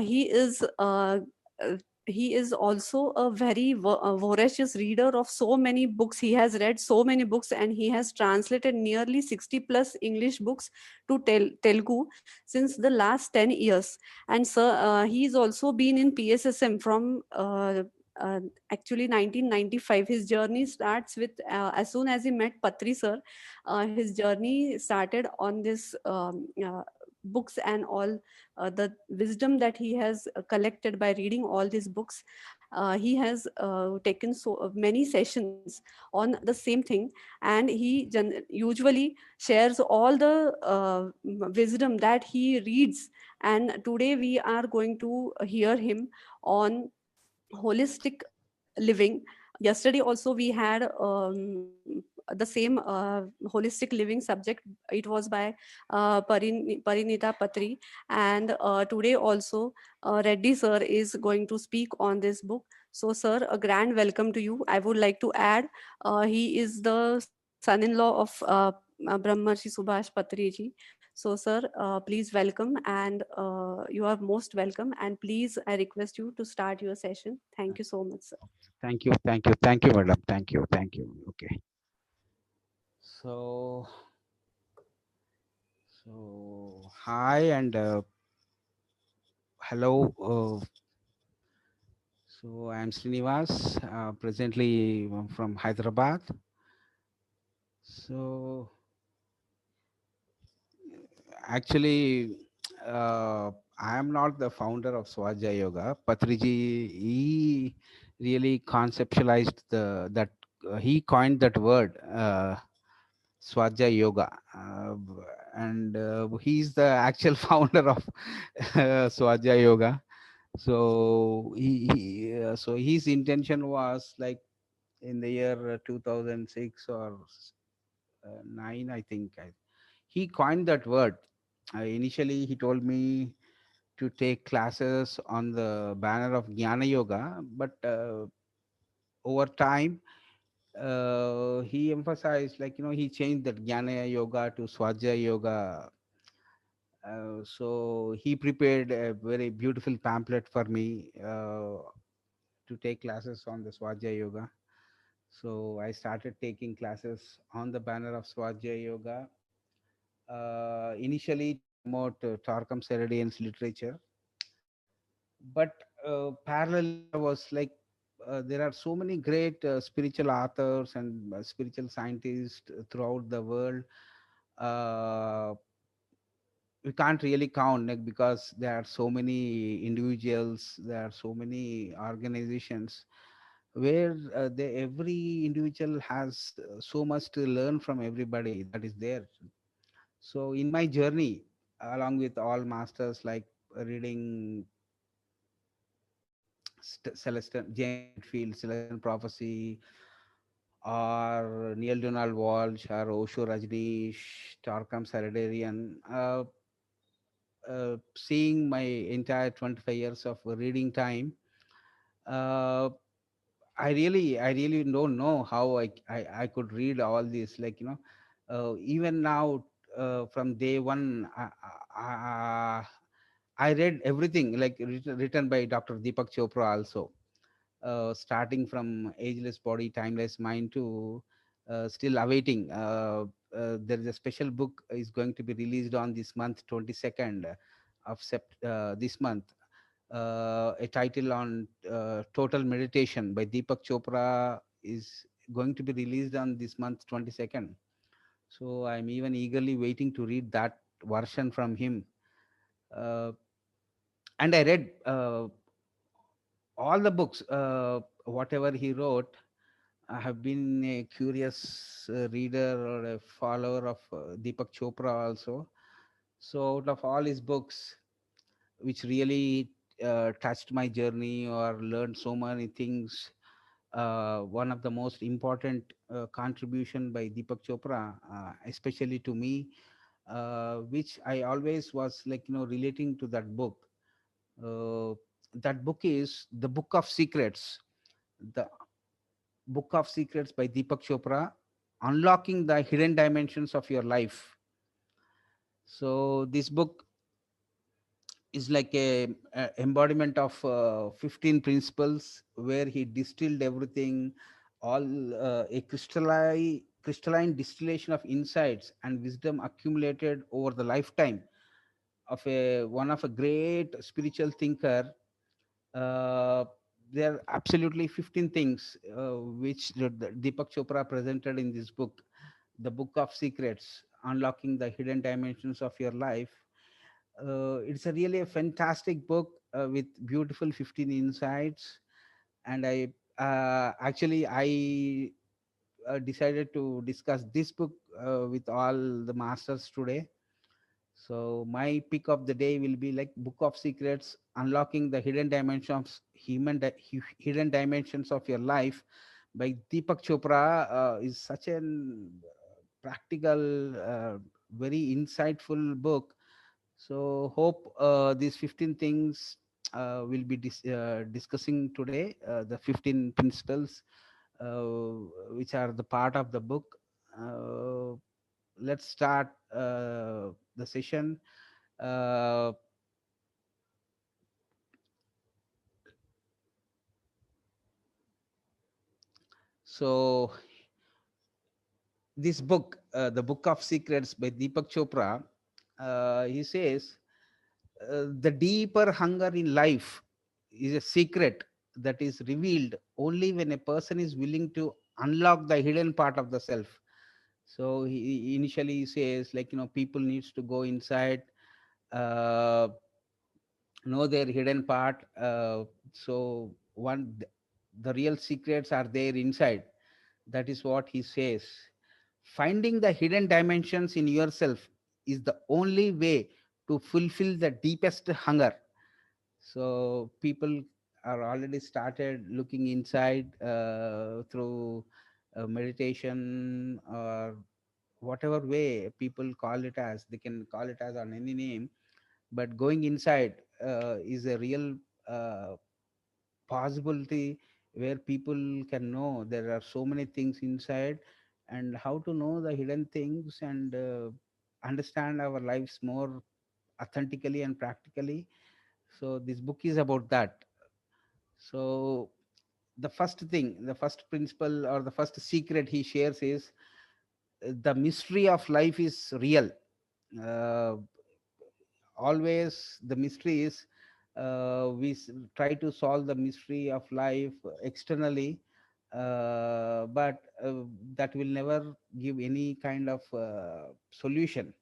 He is. Uh, he is also a very voracious reader of so many books. He has read so many books, and he has translated nearly 60 plus English books to Telugu since the last 10 years. And sir, he's also been in PSSM from uh, actually 1995. His journey starts with as soon as he met Patri sir. His journey started on this books and all the wisdom that he has collected by reading all these books. He has taken so many sessions on the same thing, and he usually shares all the wisdom that he reads. And today we are going to hear him on holistic living. Yesterday also we had the same holistic living subject. It was by Parinita Patri. And today also Reddy sir is going to speak on this book. So sir, a grand welcome to you. I would like to add, he is the son-in-law of Brahmarshi Subhash Patri ji. So sir, please welcome, and you are most welcome, and please I request you to start your session. Thank you so much, sir. Thank you, madam. Thank you. Okay. So, hi and hello. So, I am Srinivas. Presently, I'm from Hyderabad. So, actually, I am not the founder of Swadhyay Yoga. Patriji, he really conceptualized he coined that word. Swadhyay Yoga, and he's the actual founder of Swadhyay Yoga. So his intention was like in the year 2006 or nine, I think. He coined that word. Initially, he told me to take classes on the banner of Jnana Yoga, but over time he emphasized, like, he changed that Jnana Yoga to Swadhyaya Yoga. So he prepared a very beautiful pamphlet for me to take classes on the Swadhyaya Yoga. So I started taking classes on the banner of Swadhyaya Yoga, initially to promote Tarkam Seradian's literature. But parallelly, I was like, there are so many great spiritual authors and spiritual scientists throughout the world. Uh, we can't really count, like, because there are so many individuals, there are so many organizations where every individual has so much to learn from everybody that is there. So in my journey, along with all masters, like reading Celestial James Whitfield, Celestial Prophecy, or Neil Donald Walsh, or Osho Rajneesh, Tarkam Saradarian, seeing my entire 25 years of reading time, uh, I really don't know how I could read all this. Like, even now, from day one, I read everything, like written by Dr. Deepak Chopra also, starting from Ageless Body, Timeless Mind to still awaiting. There is a special book is going to be released on this month, 22nd of this month. A title on Total Meditation by Deepak Chopra is going to be released on this month, 22nd. So I'm even eagerly waiting to read that version from him. Uh, and I read all the books, whatever he wrote. I have been a curious reader or a follower of Deepak Chopra also. So, out of all his books, which really touched my journey or learned so many things, one of the most important contribution by Deepak Chopra, especially to me, which I always was, like, relating to that book. Uh, that book is the Book of Secrets. The Book of Secrets by Deepak Chopra, unlocking the hidden dimensions of your life. So this book is like a embodiment of 15 principles, where he distilled everything, all a crystalline distillation of insights and wisdom accumulated over the lifetime of a one of a great spiritual thinker. uh, there are absolutely 15 things which Deepak Chopra presented in this book, the Book of Secrets, Unlocking the Hidden Dimensions of Your Life. It's a really a fantastic book with beautiful 15 insights. And I decided to discuss this book with all the masters today. So my pick of the day will be like Book of Secrets, Unlocking the Hidden Dimensions, Hidden Dimensions of Your Life by Deepak Chopra. Is such an practical, very insightful book. So hope these 15 things will be discussing today. The 15 principles which are the part of the book. Uh, let's start the session. Uh, so this book, the Book of Secrets by Deepak Chopra, he says the deeper hunger in life is a secret that is revealed only when a person is willing to unlock the hidden part of the self. So he initially says, like, people needs to go inside, uh, know their hidden part. So the real secrets are there inside. That is what he says. Finding the hidden dimensions in yourself is the only way to fulfill the deepest hunger. So people are already started looking inside through meditation, or whatever way people call it as. They can call it as on any name, but going inside is a real uh, possibility, where people can know there are so many things inside, and how to know the hidden things, and understand our lives more authentically and practically. So this book is about that. So the first principle, or the first secret he shares is the mystery of life is real. uh, Always the mystery is, try to solve the mystery of life externally, but that will never give any kind of solution.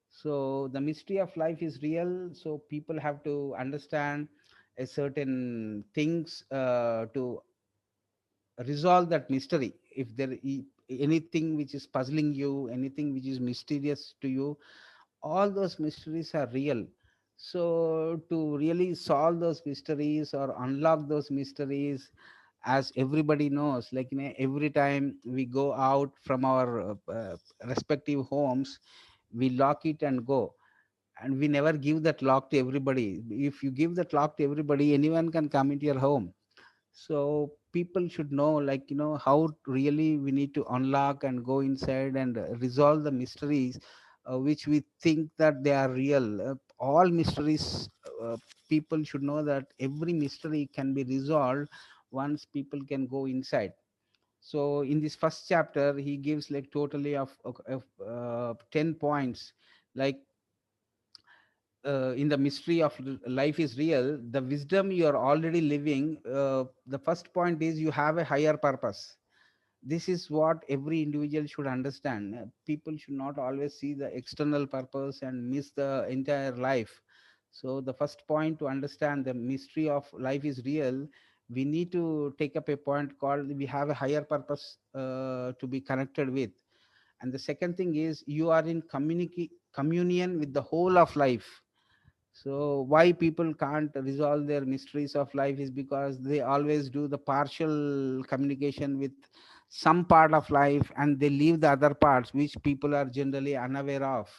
So the mystery of life is real, so people have to understand a certain things to resolve that mystery. If anything which is puzzling you, anything which is mysterious to you, all those mysteries are real. So to really solve those mysteries or unlock those mysteries, as everybody knows, like, every time we go out from our respective homes, we lock it and go, and we never give that lock to everybody. If you give that lock to everybody, anyone can come into your home. So people should know, like, how really we need to unlock and go inside and resolve the mysteries which we think that they are real. All mysteries, people should know that every mystery can be resolved once people can go inside. So in this first chapter, he gives like totally of 10 points, like, in the mystery of life is real, the wisdom you are already living. The first point is, you have a higher purpose. This is what every individual should understand. People should not always see the external purpose and miss the entire life. So the first point, to understand the mystery of life is real, we need to take up a point called, we have a higher purpose to be connected with. And the second thing is, you are in communion with the whole of life. So why people can't resolve their mysteries of life is because they always do the partial communication with some part of life, and they leave the other parts which people are generally unaware of.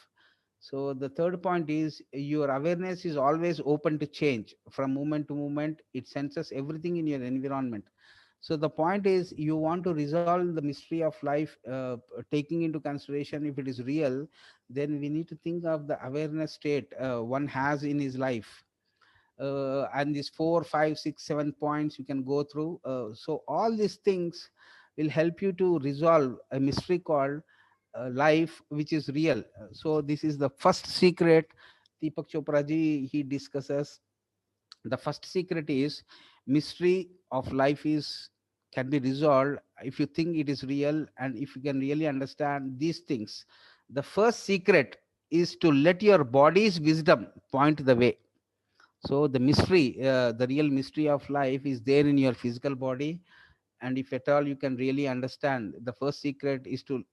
So the third point is, your awareness is always open to change from moment to moment. It senses everything in your environment. So the point is, you want to resolve the mystery of life, taking into consideration if it is real, then we need to think of the awareness state one has in his life. and these 4, 5, 6, 7 points you can go through. So all these things will help you to resolve a mystery called life, which is real. So this is the first secret. Deepak Chopra ji, he discusses the first secret is mystery of life is can be resolved if you think it is real and if you can really understand these things. The first secret is to let your body's wisdom point the way. So the mystery, the real mystery of life is there in your physical body. And if at all you can really understand, the first secret is to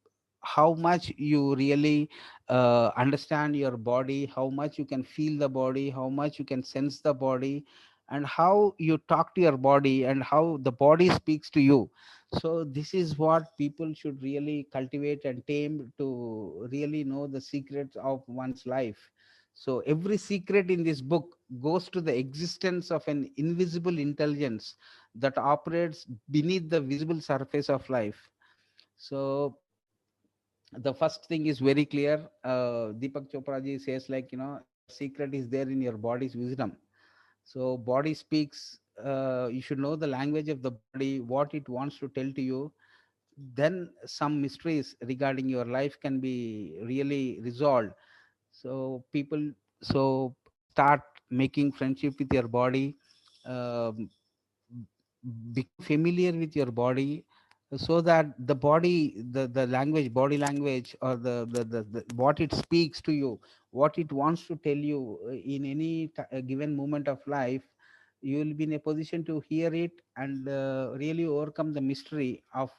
how much you really understand your body, how much you can feel the body, how much you can sense the body, and how you talk to your body and how the body speaks to you. So this is what people should really cultivate and tame to really know the secrets of one's life. So every secret in this book goes to the existence of an invisible intelligence that operates beneath the visible surface of life. So the first thing is very clear. Deepak Chopra ji says, like, your secret is there in your body's wisdom. So body speaks. You should know the language of the body, what it wants to tell to you. Then some mysteries regarding your life can be really resolved. So people, so start making friendship with your body. um, Become familiar with your body, so that the body, the language, body language, or the what it speaks to you, what it wants to tell you in any given moment of life, you will be in a position to hear it and really overcome the mystery of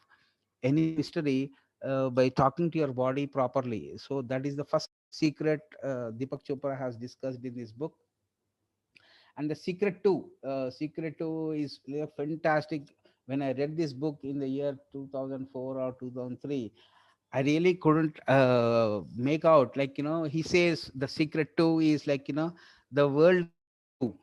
any mystery by talking to your body properly. So that is the first secret Deepak Chopra has discussed in this book. And the secret 2 is fantastic. When I read this book in the year 2004 or 2003, I really couldn't make out, like, he says the secret 2 is, like, the world is in you.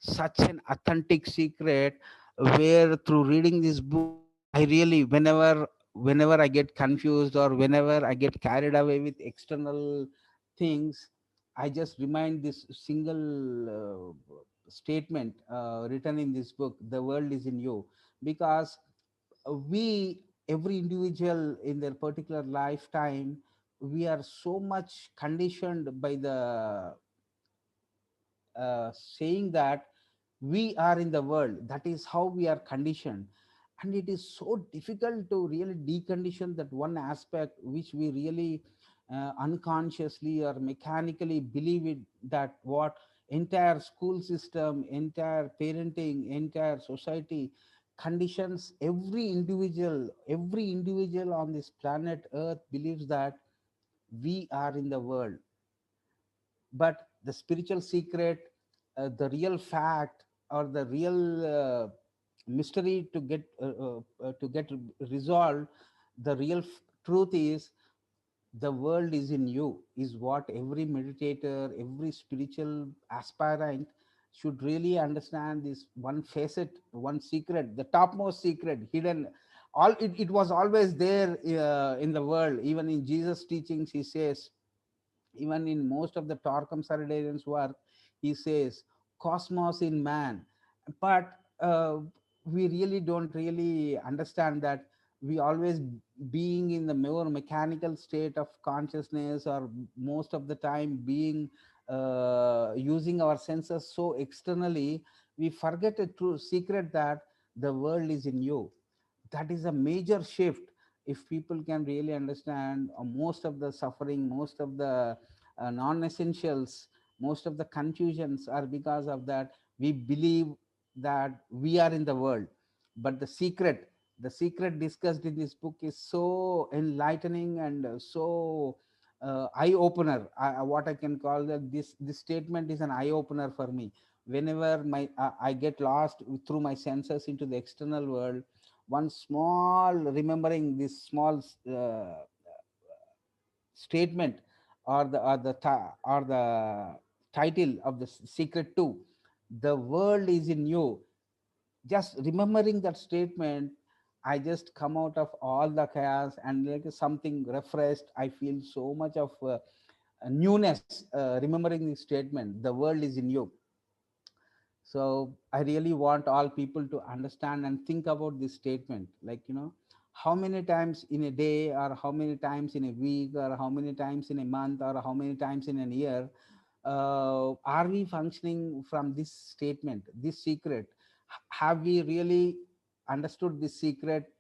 Such an authentic secret, where through reading this book, I really, whenever I get confused or whenever I get carried away with external things, I just remind this single statement written in this book: the world is in you. Because we, every individual in their particular lifetime, we are so much conditioned by the saying that we are in the world. That is how we are conditioned. And it is so difficult to really decondition that one aspect which we really unconsciously or mechanically believe it, that what entire school system, entire parenting, entire society conditions every individual on this planet earth believes that we are in the world. But the spiritual secret, the real fact, or the real mystery to get resolved, the real truth is the world is in you, is what every meditator, every spiritual aspirant should really understand. This one facet, one secret, the topmost secret hidden. It was always there in the world. Even in Jesus teachings, he says, even in most of the Torquem Saradarian's work, he says cosmos in man. But we really don't really understand that we always being in the more mechanical state of consciousness, or most of the time being using our senses so externally, we forget a true secret that the world is in you. That is a major shift. If people can really understand, most of the suffering, most of the non-essentials, most of the confusions are because of that. We believe that we are in the world. But the secret discussed in this book is so enlightening and so eye opener. What I can call that, this statement is an eye opener for me. Whenever I get lost through my senses into the external world, one small remembering this small statement, or the title of the secret 2, the world is in you. Just remembering that statement, I just come out of all the chaos and like something refreshed. I feel so much of newness remembering this statement, the world is in you. So I really want all people to understand and think about this statement, like, how many times in a day, or how many times in a week, or how many times in a month, or how many times in a year, are we functioning from this statement, this secret? Have we really understood this secret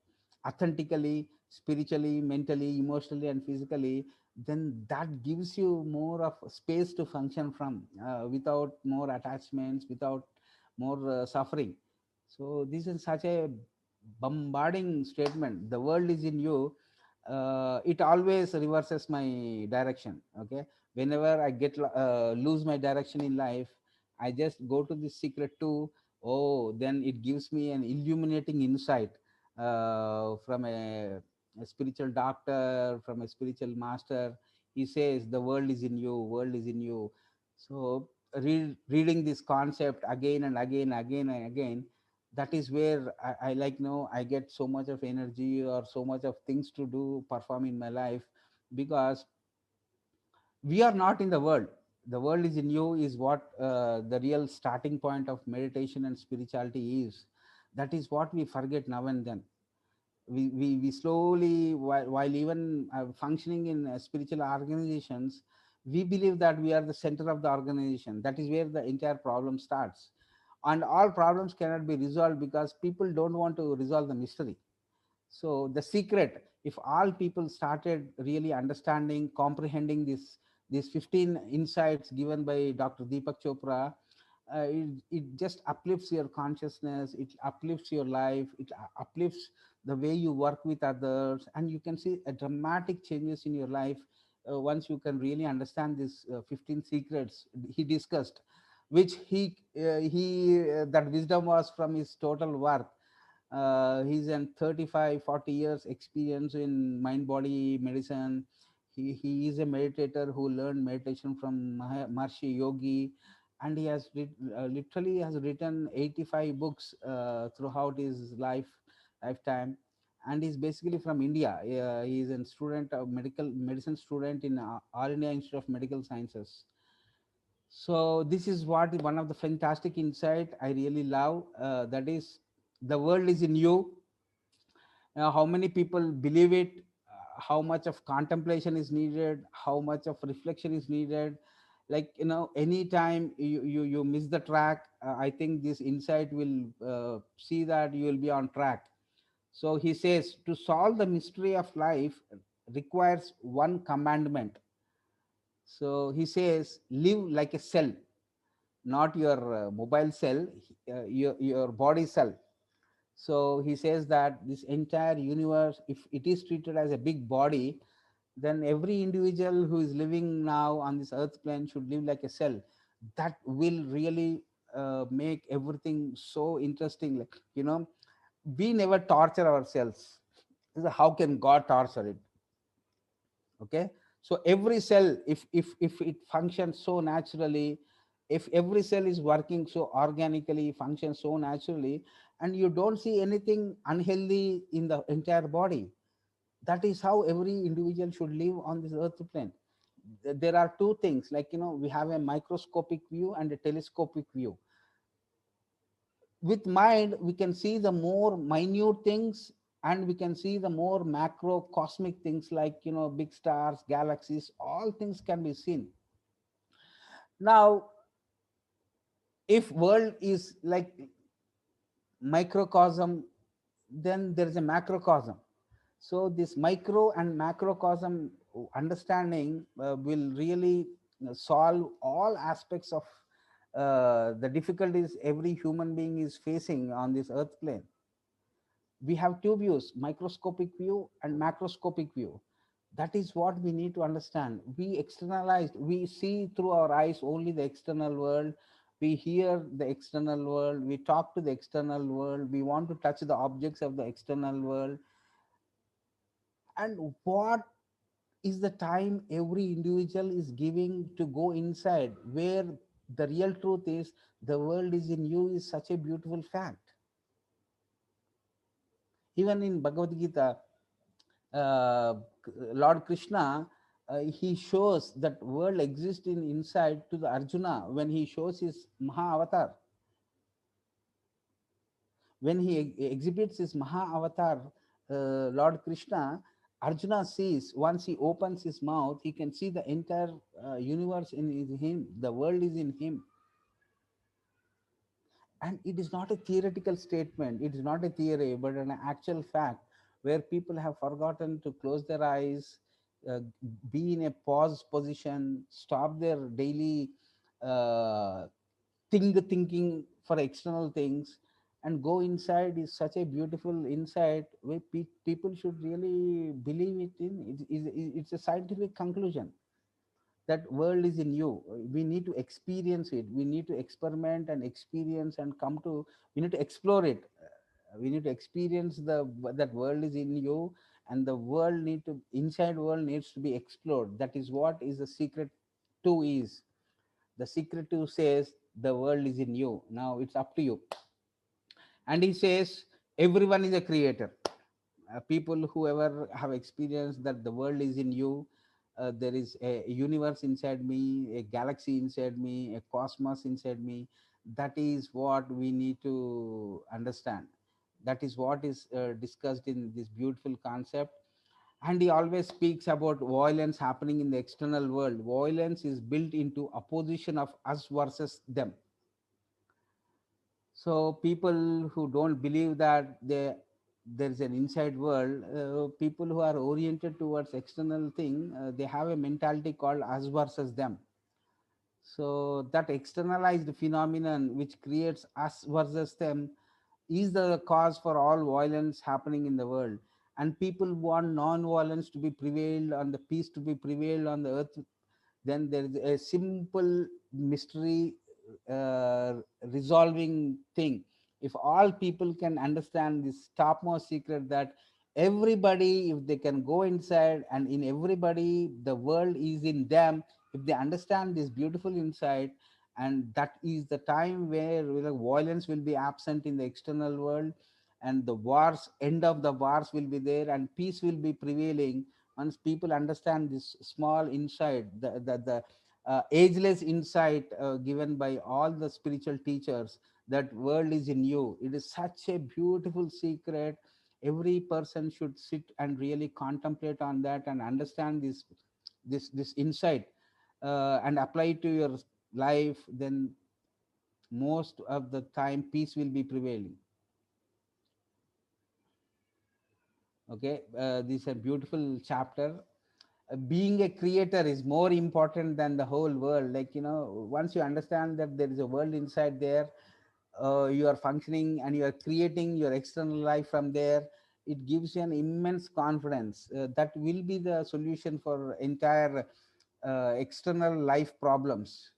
authentically, spiritually, mentally, emotionally, and physically? Then that gives you more of space to function from, without more attachments, without more suffering. So this is such a bombarding statement, the world is in you. It always reverses my direction. Okay, whenever I lose my direction in life, I just go to this secret too. Oh, then it gives me an illuminating insight, from a spiritual doctor, from a spiritual master. He says the world is in you, world is in you. So reading this concept again and again, again and again, that is where I like, I get so much of energy, or so much of things to do, perform in my life. Because we are not in the world, the world is in you, is what the real starting point of meditation and spirituality is. That is what we forget now and then. We slowly, while even functioning in spiritual organizations, we believe that we are the center of the organization. That is where the entire problem starts. And all problems cannot be resolved because people don't want to resolve the mystery. So the secret, if all people started really understanding, comprehending these 15 insights given by Dr. Deepak Chopra, it just uplifts your consciousness, it uplifts your life, it uplifts the way you work with others, and you can see a dramatic changes in your life, once you can really understand these 15 secrets he discussed, which that wisdom was from his total worth. He's an 35 40 years experience in mind body medicine. He is a meditator who learned meditation from Maharishi Yogi, and he has literally has written 85 books throughout his lifetime. And he's basically from India. He's a student of medical medicine student in All India Institute of Medical Sciences. So this is what one of the fantastic insight I really love. That is, the world is in you. How many people believe it? How much of contemplation is needed? How much of reflection is needed? Like, anytime you miss the track, I think this insight will see that you will be on track. So he says, to solve the mystery of life requires one commandment. So he says, live like a cell, not your mobile cell, your body cell. So he says that this entire universe, if it is treated as a big body, then every individual who is living now on this earth plane should live like a cell. That will really make everything so interesting. Like, we never torture ourselves. How can God torture it? Okay, so every cell, if it functions so naturally, if every cell is working so organically, functions so naturally, and you don't see anything unhealthy in the entire body, that is how every individual should live on this earth plane. There are two things, like, we have a microscopic view and a telescopic view. With mind we can see the more minute things, and we can see the more macro cosmic things, like, big stars, galaxies, all things can be seen. Now, if world is like microcosm, then there is a macrocosm. So this micro and macrocosm understanding will really solve all aspects of the difficulties every human being is facing on this earth plane. We have two views, microscopic view and macroscopic view. That is what we need to understand. We externalized, we see through our eyes only the external world, we hear the external world, we talk to the external world, we want to touch the objects of the external world. And what is the time every individual is giving to go inside, where the real truth is the world is in you, is such a beautiful fact. Even in Bhagavad Gita, uh, Lord Krishna, he shows that world exists in inside to the Arjuna when he shows his Maha Avatar. When he exhibits his Maha Avatar, Lord Krishna, Arjuna sees, once he opens his mouth, he can see the entire universe in him. The world is in him. And it is not a theoretical statement, it is not a theory, but an actual fact where people have forgotten to close their eyes, uh, be in a pause position, stop their daily uh, thinking for external things, and go inside is such a beautiful insight where people should really believe it in. It's a scientific conclusion that world is in you. We need to experience it, we need to experiment and experience and come to, we need to explore it. We need to experience that world is in you, and the world need to, inside world needs to be explored. That is what is the secret to is. The secret to says the world is in you, now it's up to you. And he says everyone is a creator. People whoever have experienced that the world is in you, there is a universe inside me, a galaxy inside me, a cosmos inside me. That is what we need to understand. That is what is discussed in this beautiful concept. And he always speaks about violence happening in the external world. Violence is built into opposition of us versus them. So people who don't believe that there's an inside world, people who are oriented towards external thing, they have a mentality called us versus them. So that externalized phenomenon which creates us versus them is the cause for all violence happening in the world. And people want non-violence to be prevailed and the peace to be prevailed on the earth. Then there is a simple mystery resolving thing. If all people can understand this topmost secret, that everybody, if they can go inside, and in everybody the world is in them, if they understand this beautiful insight, and that is the time where violence will be absent in the external world, and the wars, end of the wars will be there, and peace will be prevailing. Once people understand this small insight, the ageless insight given by all the spiritual teachers, that world is in you, it is such a beautiful secret. Every person should sit and really contemplate on that and understand this insight, and apply it to your life. Then most of the time peace will be prevailing. Okay, this is a beautiful chapter. Being a creator is more important than the whole world. Like, once you understand that there is a world inside there, you are functioning and you are creating your external life from there, it gives you an immense confidence. That will be the solution for entire external life problems.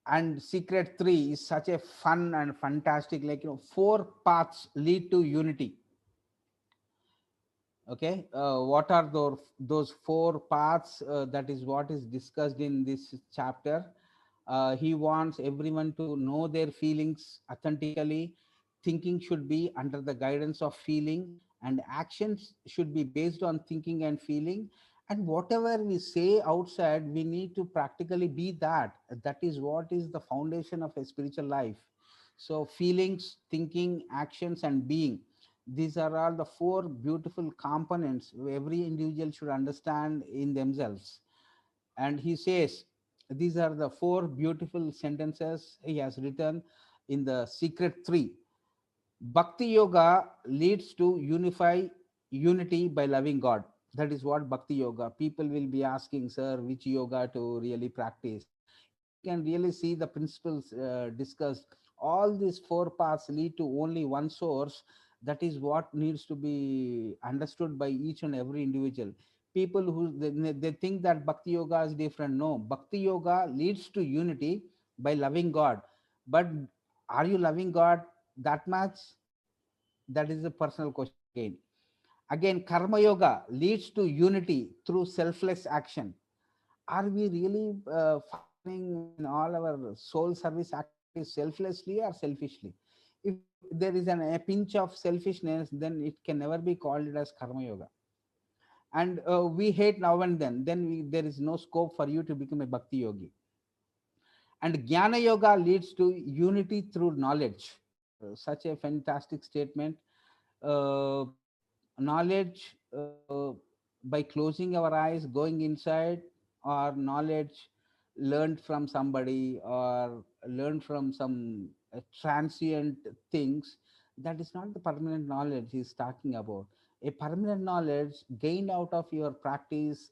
And secret 3 is such a fun and fantastic, like, four paths lead to unity. Okay, what are those four paths? That is what is discussed in this chapter. He wants everyone to know their feelings authentically. Thinking should be under the guidance of feeling, and actions should be based on thinking and feeling. And whatever we say outside, we need to practically be that. That is what is the foundation of a spiritual life. So feelings, thinking, actions, and being, these are all the four beautiful components every individual should understand in themselves. And he says these are the four beautiful sentences he has written in the secret 3. Bhakti yoga leads to unity by loving God. That is what Bhakti yoga. People will be asking, sir, which yoga to really practice? If we can really see the principles discussed, all these four paths lead to only one source. That is what needs to be understood by each and every individual. People who they think that Bhakti yoga is different. No, Bhakti yoga leads to unity by loving God. But are you loving God that much? That is a personal question again. Again, karma yoga leads to unity through selfless action. Are we really functioning in all our soul service activities selflessly or selfishly? If there is a pinch of selfishness, then it can never be called it as karma yoga. And we hate now and then there is no scope for you to become a bhakti yogi. And jnana yoga leads to unity through knowledge. such a fantastic statement. uh, Knowledge, by closing our eyes, going inside, or knowledge learned from somebody, or learned from some transient things, that is not the permanent knowledge he's talking about. A permanent knowledge gained out of your practice,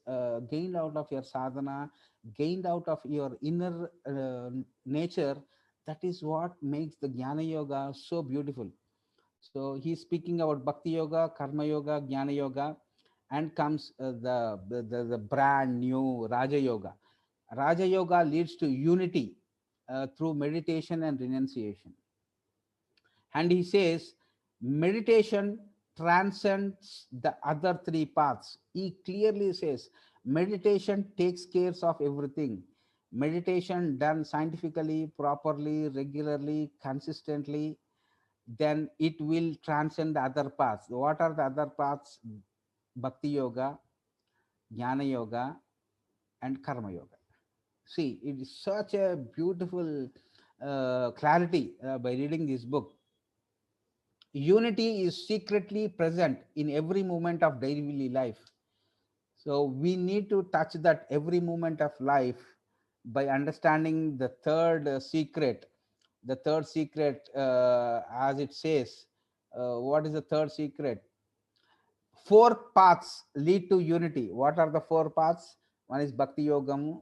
gained out of your sadhana, gained out of your inner nature. That is what makes the jnana yoga so beautiful. So he's speaking about Bhakti Yoga, Karma Yoga, Jnana Yoga, and comes the brand new Raja Yoga. Raja Yoga leads to unity through meditation and renunciation. And he says meditation transcends the other three paths. He clearly says meditation takes care of everything. Meditation done scientifically, properly, regularly, consistently, then it will transcend the other paths. What are the other paths? Bhakti Yoga, Jnana Yoga, and Karma Yoga. See, it is such a beautiful clarity by reading this book. Unity is secretly present in every moment of daily life. So we need to touch that every moment of life by understanding the third secret. The third secret, as it says, what is the third secret? Four paths lead to unity. What are the four paths? One is Bhakti Yogamu,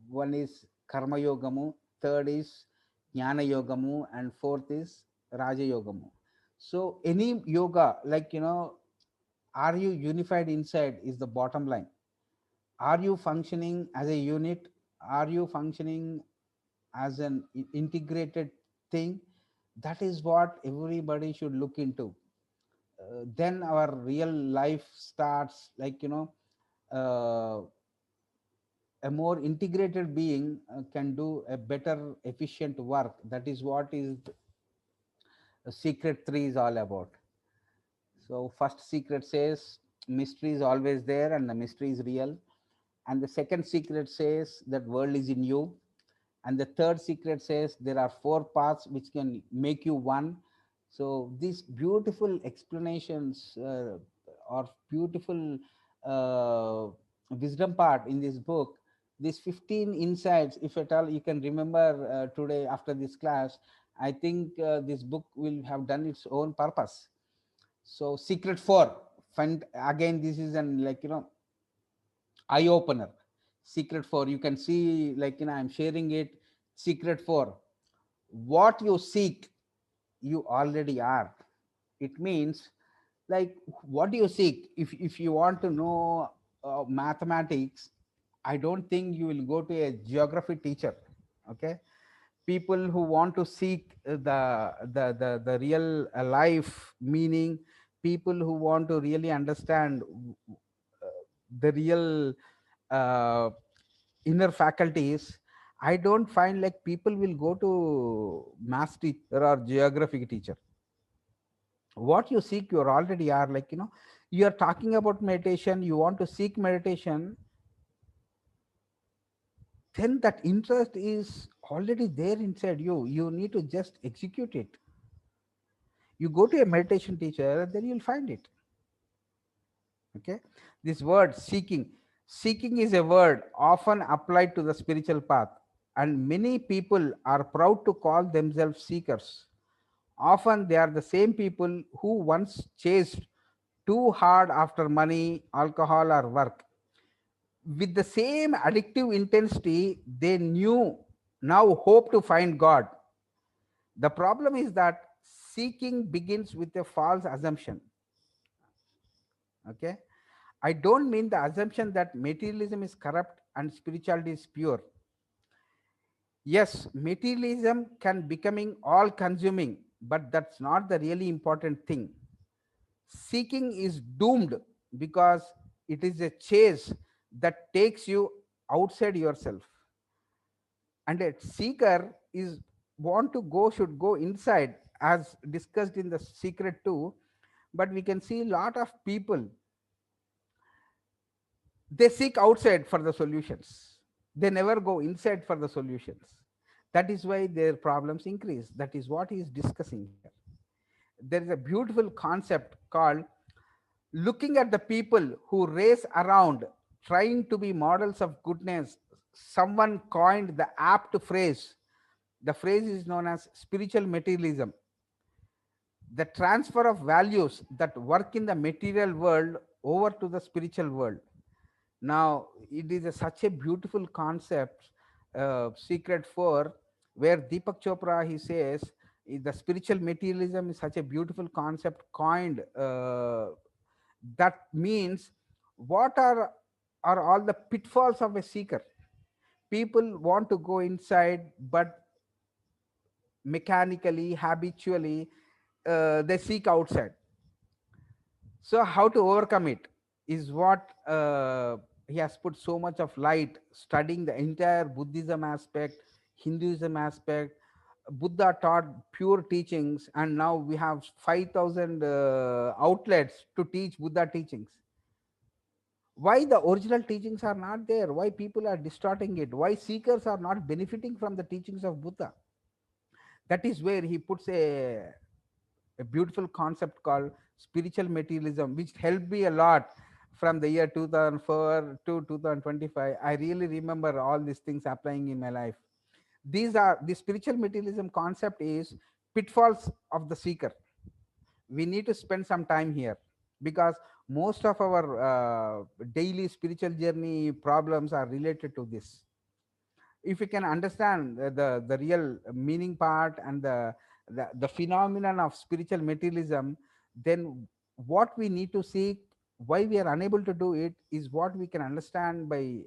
one is Karma Yogamu, third is Jnana Yogamu, and fourth is Raja Yogamu. So any yoga, like, are you unified inside is the bottom line. Are you functioning as a unit? Are you functioning as an integrated thing? That is what everybody should look into. Then our real life starts, like, a more integrated being can do a better efficient work. That is what is the secret 3 is all about. So first secret says mystery is always there and the mystery is real. And the second secret says that world is in you. And the third secret says there are four paths which can make you one. So these beautiful explanations, or beautiful uh, wisdom part in this book, these 15 insights, if at all you can remember today after this class, I think this book will have done its own purpose. So secret 4, find again, this is an, like, eye opener. Secret 4, you can see, like, I'm sharing it. Secret 4, what you seek you already are. It means, like, what do you seek? If you want to know mathematics, I don't think you will go to a geography teacher. Okay, people who want to seek the real life meaning, people who want to really understand the real uh, inner faculties, I don't find like people will go to math teacher or geography teacher. What you seek you already are, like, you are talking about meditation, you want to seek meditation, then that interest is already there inside you. You need to just execute it. You go to a meditation teacher, then you'll find it. Okay, this word seeking, seeking is a word often applied to the spiritual path, and many people are proud to call themselves seekers. Often they are the same people who once chased too hard after money, alcohol, or work. With the same addictive intensity they knew, now hope to find God. The problem is that seeking begins with a false assumption. Okay, I don't mean the assumption that materialism is corrupt and spirituality is pure. Yes, materialism can becoming all consuming, but that's not the really important thing. Seeking is doomed because it is a chase that takes you outside yourself. And a seeker is want to go should go inside, as discussed in the secret too. But we can see a lot of people, they seek outside for the solutions. They never go inside for the solutions. That is why their problems increase. That is what he is discussing here. There is a beautiful concept called looking at the people who race around trying to be models of goodness. Someone coined the apt phrase. The phrase is known as spiritual materialism, the transfer of values that work in the material world over to the spiritual world. Now, it is such a beautiful concept, secret four, where Deepak Chopra he says the spiritual materialism is such a beautiful concept coined. That means what are all the pitfalls of a seeker? People want to go inside, but mechanically, habitually, they seek outside. So how to overcome it is what he has put so much of light, studying the entire Buddhism aspect, Hinduism aspect. Buddha taught pure teachings, and now we have 5,000 outlets to teach Buddha teachings. Why the original teachings are not there? Why people are distorting it? Why seekers are not benefiting from the teachings of Buddha? That is where he puts a beautiful concept called spiritual materialism, which helped me a lot from the year 2004 to 2025. I really remember all these things applying in my life. These are the spiritual materialism concept is pitfalls of the seeker. We need to spend some time here because most of our daily spiritual journey problems are related to this. If you can understand the real meaning part and the phenomenon of spiritual materialism, then what we need to seek, why we are unable to do it, is what we can understand by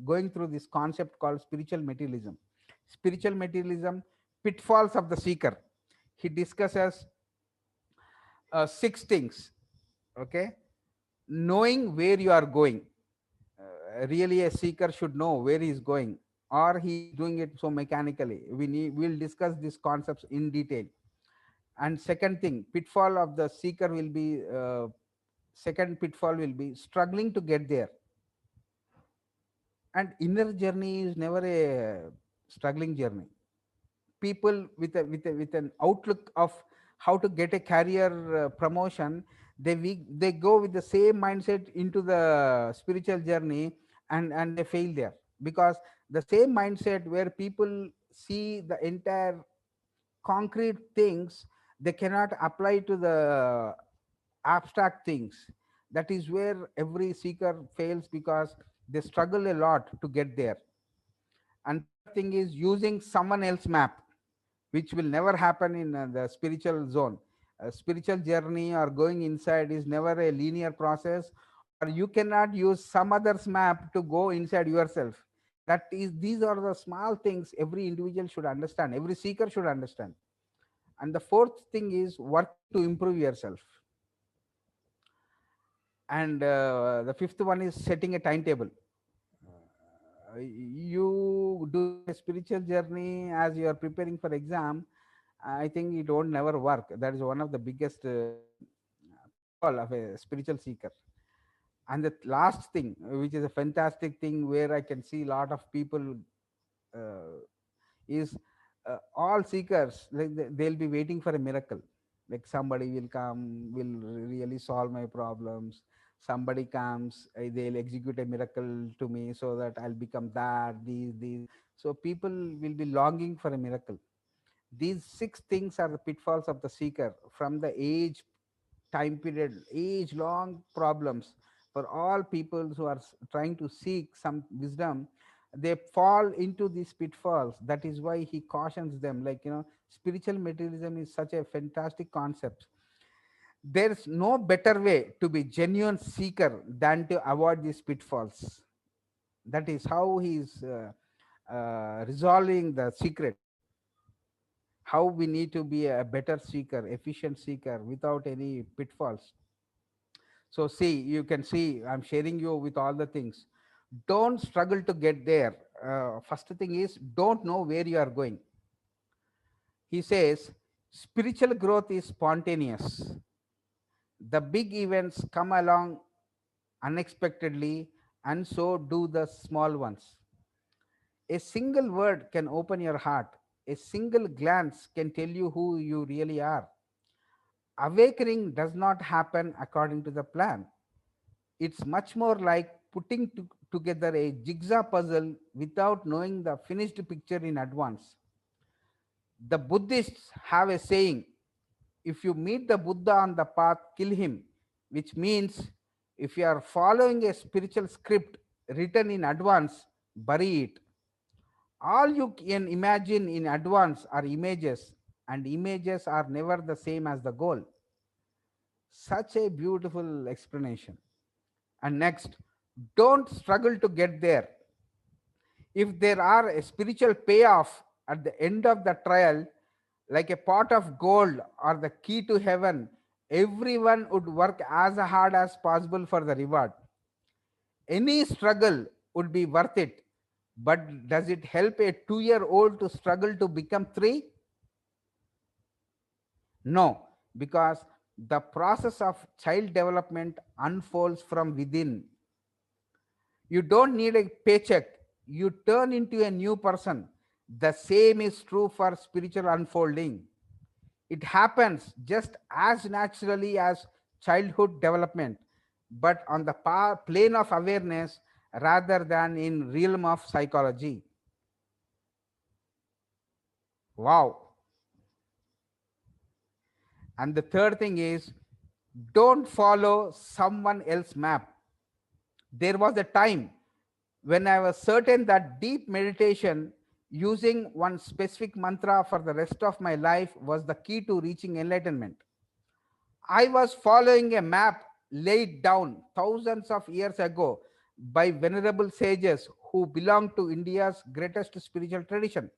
going through this concept called spiritual materialism. Spiritual materialism, pitfalls of the seeker. He discusses six things. Okay, knowing where you are going. Really, a seeker should know where he is going, or he is doing it so mechanically. We'll discuss these concepts in detail. And second thing, pitfall of the seeker will be second pitfall will be struggling to get there. And inner journey is never a struggling journey. People with an outlook of how to get a career promotion, they go with the same mindset into the spiritual journey, and they fail there, because the same mindset where people see the entire concrete things, they cannot apply to the abstract things. That is where every seeker fails, because they struggle a lot to get there. And third thing is using someone else map, which will never happen in the spiritual zone. A spiritual journey or going inside is never a linear process, or you cannot use some other's map to go inside yourself. That is, these are the small things every individual should understand, every seeker should understand. And the fourth thing is working to improve yourself. And the fifth one is setting a timetable. You doing a spiritual journey as you are preparing for exam, I think it won't never work. That is one of the biggest pitfall of a spiritual seeker. And the last thing, which is a fantastic thing, where I can see a lot of people uh, is all seekers, like they'll be waiting for a miracle. Like somebody will come, will really solve my problems. Somebody comes, they'll execute a miracle to me so that I'll become that, these. So people will be longing for a miracle. These six things are the pitfalls of the seeker from the age time period, age long problems for all people who are trying to seek some wisdom. They fall into these pitfalls. That is why he cautions them, like, spiritual materialism is such a fantastic concept. There's no better way to be genuine seeker than to avoid these pitfalls. That is how he is resolving the secret, how we need to be a better seeker, efficient seeker without any pitfalls. So see, you can see I'm sharing you with all the things. Don't struggle to get there. First thing is, don't know where you are going. He says spiritual growth is spontaneous. The big events come along unexpectedly, and so do the small ones. A single word can open your heart. A single glance can tell you who you really are. Awakening does not happen according to the plan. It's much more like putting together a jigsaw puzzle without knowing the finished picture in advance. The Buddhists have a saying: if you meet the Buddha on the path, kill him, which means if you are following a spiritual script written in advance, bury it. All you can imagine in advance are images, and images are never the same as the goal. Such a beautiful explanation. And next, don't struggle to get there. If there are a spiritual payoff at the end of the trial, like a pot of gold or the key to heaven, everyone would work as hard as possible for the reward. Any struggle would be worth it. But does it help a 2-year old to struggle to become three? No, because the process of child development unfolds from within. You don't need a paycheck, you turn into a new person. The same is true for spiritual unfolding. It happens just as naturally as childhood development, but on the plane of awareness rather than in realm of psychology. Wow. And the third thing is, don't follow someone else's map. There was a time when I was certain that deep meditation, using one specific mantra for the rest of my life, was the key to reaching enlightenment. I was following a map laid down thousands of years ago by venerable sages who belong to India's greatest spiritual tradition.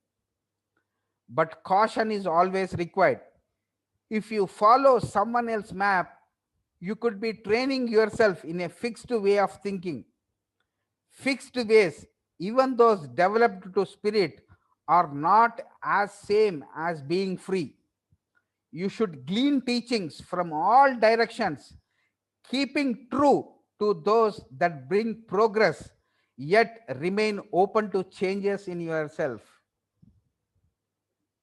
But caution is always required. If you follow someone else's map, you could be training yourself in a fixed way of thinking. Fixed ways, even those developed to spirit, are not as same as being free. You should glean teachings from all directions, keeping true to those that bring progress, yet remain open to changes in yourself.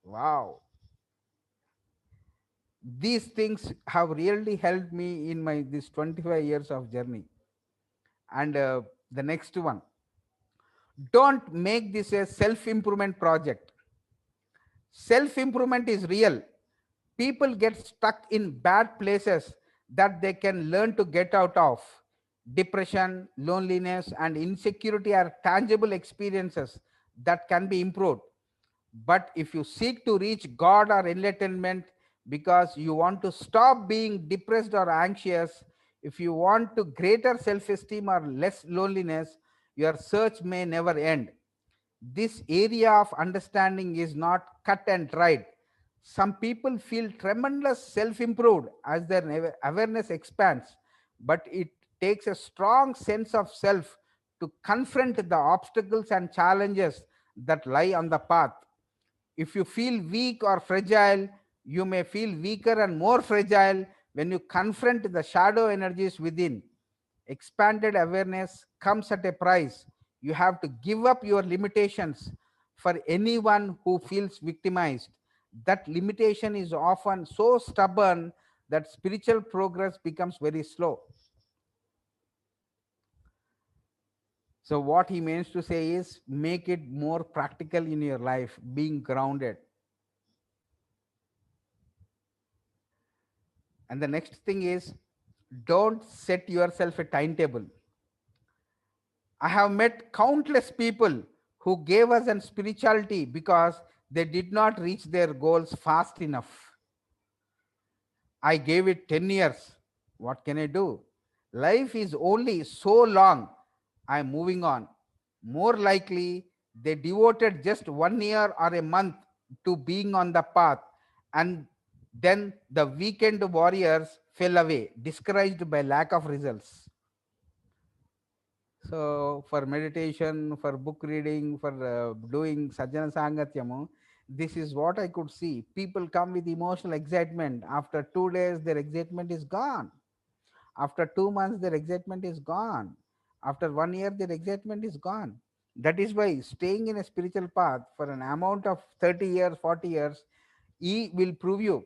Wow. These things have really helped me in my this 25 years of journey. And the next one, don't make this a self improvement project. Self improvement is real. People get stuck in bad places that they can learn to get out of. Depression, loneliness, and insecurity are tangible experiences that can be improved. But if you seek to reach God or enlightenment because you want to stop being depressed or anxious, if you want to greater self esteem or less loneliness, your search may never end. This area of understanding is not cut and dried. Some people feel tremendous self improved as their awareness expands, but it takes a strong sense of self to confront the obstacles and challenges that lie on the path. If you feel weak or fragile, you may feel weaker and more fragile when you confront the shadow energies within. Expanded awareness comes at a price. You have to give up your limitations. For anyone who feels victimized, that limitation is often so stubborn that spiritual progress becomes very slow. So, what he means to say is make it more practical in your life, being grounded. And the next thing is, don't set yourself a timetable. I have met countless people who gave us an spirituality because they did not reach their goals fast enough. I gave it 10 years. What can I do? Life is only so long. I'm moving on. More likely, they devoted just 1 year or a month to being on the path, and then the weekend warriors fell away, discouraged by lack of results. So, for meditation, for book reading, for doing Sajjana Sangatyamu, this is what I could see. People come with emotional excitement. After 2 days, their excitement is gone. After 2 months, their excitement is gone. After 1 year, their excitement is gone. That is why staying in a spiritual path for an amount of 30 years, 40 years, he will prove you,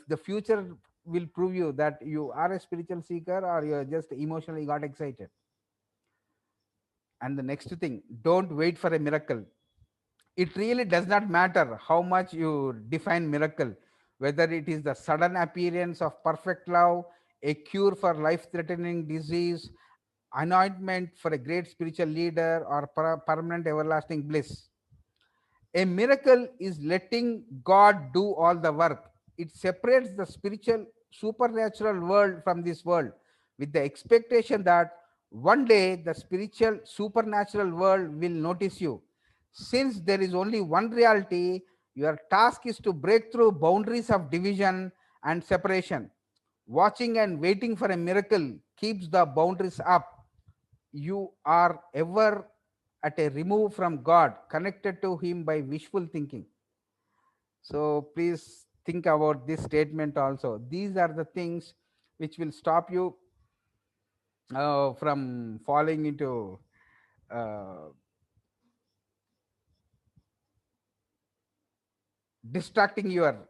the future will prove you that you are a spiritual seeker or you are just emotionally got excited. And the next thing, don't wait for a miracle. It really does not matter how much you define miracle, whether it is the sudden appearance of perfect love, a cure for life threatening disease, anointment for a great spiritual leader, or permanent everlasting bliss. A miracle is letting God do all the work. It separates the spiritual, supernatural world from this world with the expectation that one day the spiritual, supernatural world will notice you. Since there is only one reality, your task is to break through boundaries of division and separation. Watching and waiting for a miracle keeps the boundaries up. You are ever at a remove from God, connected to Him by wishful thinking. So please think about this statement also. These are the things which will stop you from falling into uh, distracting your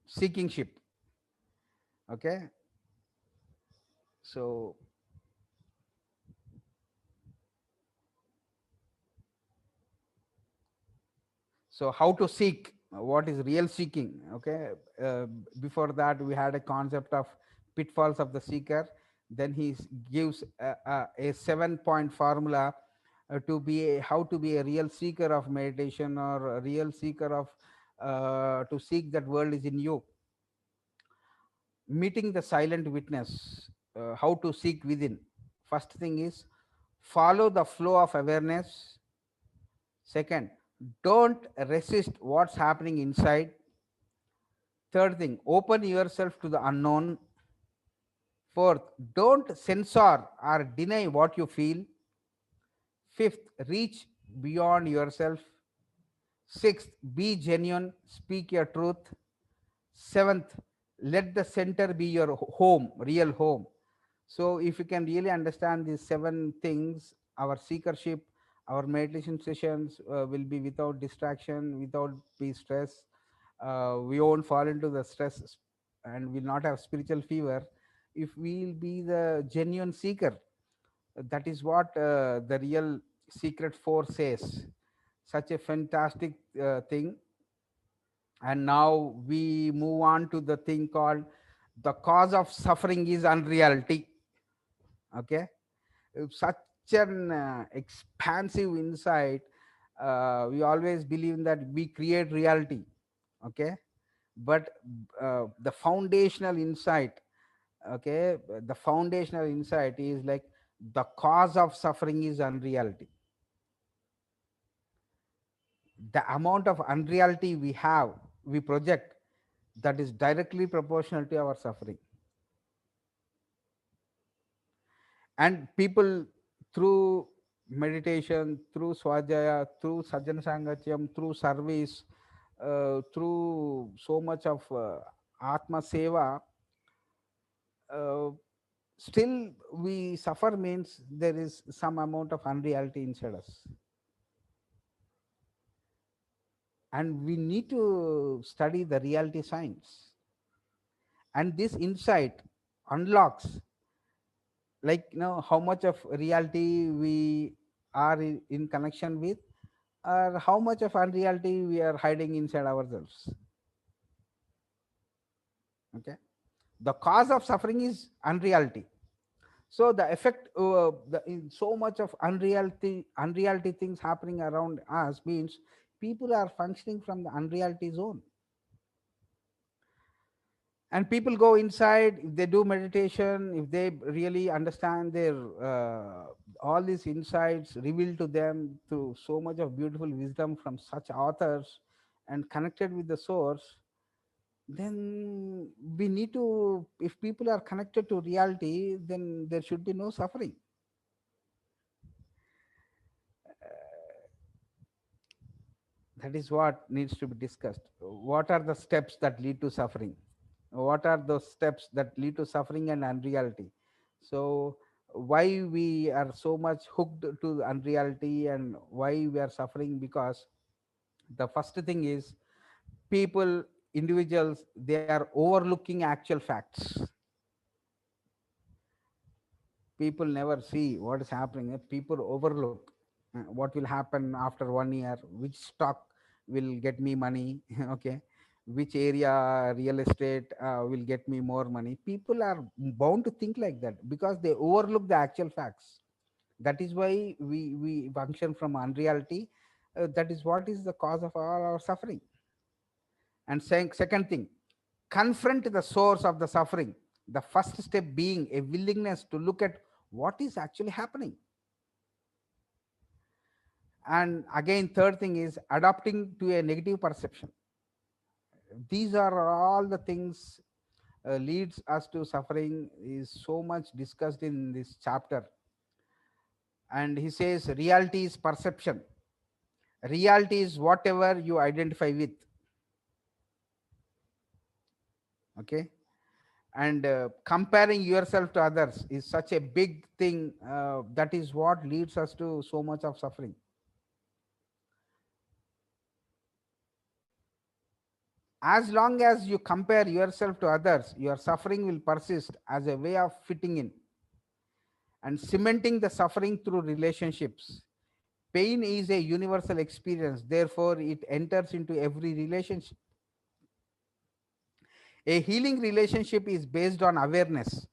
seeking ship. Okay, so how to seek, what is real seeking? Okay, uh, before that we had a concept of pitfalls of the seeker. Then gives a 7 point formula to be how to be a real seeker of meditation, or a real seeker of to seek that world is in you. Meeting the silent witness, how to seek within. First thing is follow the flow of awareness. Second, don't resist what's happening inside. Third thing, open yourself to the unknown. Fourth, don't censor or deny what you feel. Fifth, reach beyond yourself. Sixth, be genuine, speak your truth. Seventh, let the center be your home, real home. So, if you can really understand these seven things, our seekership, our meditation sessions will be without distraction, without be stress. We won't fall into the stress and will not have spiritual fever if we'll be the genuine seeker. That is what the real secret force says. Such a fantastic thing. And now we move on to the thing called the cause of suffering is unreality. Okay, such an expansive insight. We always believe that we create reality. Okay, but the foundational insight, okay, the foundational insight is like the cause of suffering is unreality. The amount of unreality we have, we project, that is directly proportional to our suffering. And people, through meditation, through swadhyaya, through sajjana sangatyam, through service, through so much of atma seva, uh, still we suffer, means there is some amount of unreality inside us. And we need to study the reality science. And this insight unlocks, like, how much of reality we are in connection with, or how much of unreality we are hiding inside ourselves. Okay, the cause of suffering is unreality. So the effect, in so much of unreality things happening around us, means people are functioning from the unreality zone. And people go inside, if they do meditation, if they really understand their all these insights revealed to them through so much of beautiful wisdom from such authors, and connected with the source, then we need to, if people are connected to reality, then there should be no suffering. That is what needs to be discussed. What are the steps that lead to suffering? What are those steps that lead to suffering and unreality? So why we are so much hooked to the unreality and why we are suffering. Because the first thing is, people, individuals, they are overlooking actual facts. People never see what is happening. People overlook what will happen after 1 year, which stock will get me money, okay, which area real estate will get me more money. People are bound to think like that because they overlook the actual facts. That is why we function from unreality. That is what is the cause of all our suffering. And saying second thing, confront the source of the suffering. The first step being a willingness to look at what is actually happening. And again, third thing is adapting to a negative perception. These are all the things leads us to suffering, is so much discussed in this chapter. And he says reality is perception. Reality is whatever you identify with. Okay. And comparing yourself to others is such a big thing. That is what leads us to so much of suffering. As long as you compare yourself to others, your suffering will persist as a way of fitting in and cementing the suffering through relationships. Pain is a universal experience, therefore it enters into every relationship. A healing relationship is based on awareness.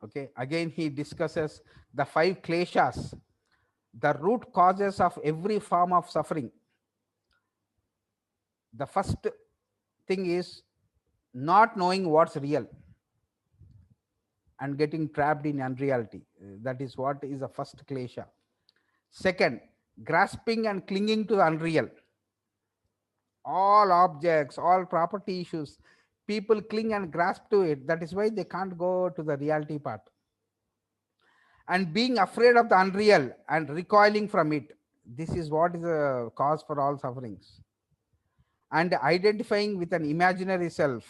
Okay, again he discusses the five kleshas, the root causes of every form of suffering. The first thing is not knowing what's real and getting trapped in unreality. That is what is the first klesha. Second, grasping and clinging to the unreal. All objects, all property issues, people cling and grasp to it. That is why they can't go to the reality part. And being afraid of the unreal and recoiling from it. This is what is the cause for all sufferings. And identifying with an imaginary self.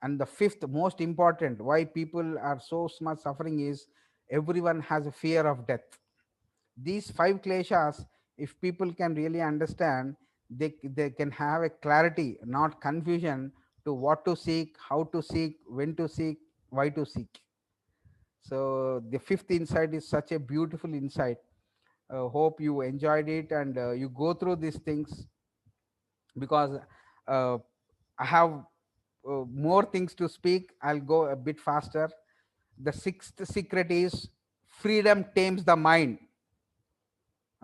And the fifth most important, why people are so much suffering, is everyone has a fear of death. These five kleshas, if people can really understand, they can have a clarity, not confusion, to what to seek, how to seek, when to seek, why to seek. So the fifth insight is such a beautiful insight. Hope you enjoyed it and you go through these things, because uh, I have more things to speak. I'll go a bit faster. The sixth secret is freedom tames the mind.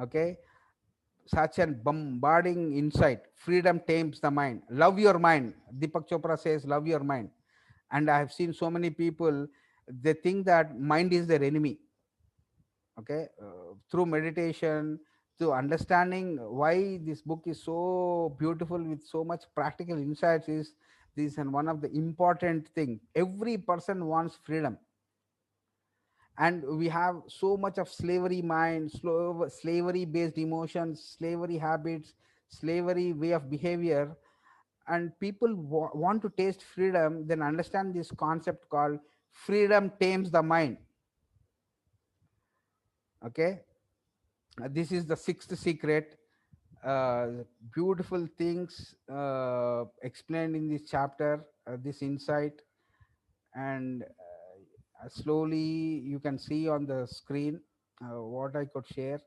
Okay, such an bombarding insight. Freedom tames the mind. Love your mind. Deepak Chopra says, love your mind. And I have seen so many people, they think that mind is their enemy. Okay, through meditation, through understanding why this book is so beautiful with so much practical insights, is this and one of the important thing. Every person wants freedom, and we have so much of slavery mind, slavery based emotions, slavery habits, slavery way of behavior. And people want to taste freedom, then understand this concept called freedom tames the mind. Okay. This is the sixth secret. Beautiful things explained in this chapter, this insight. And slowly you can see on the screen what I could share.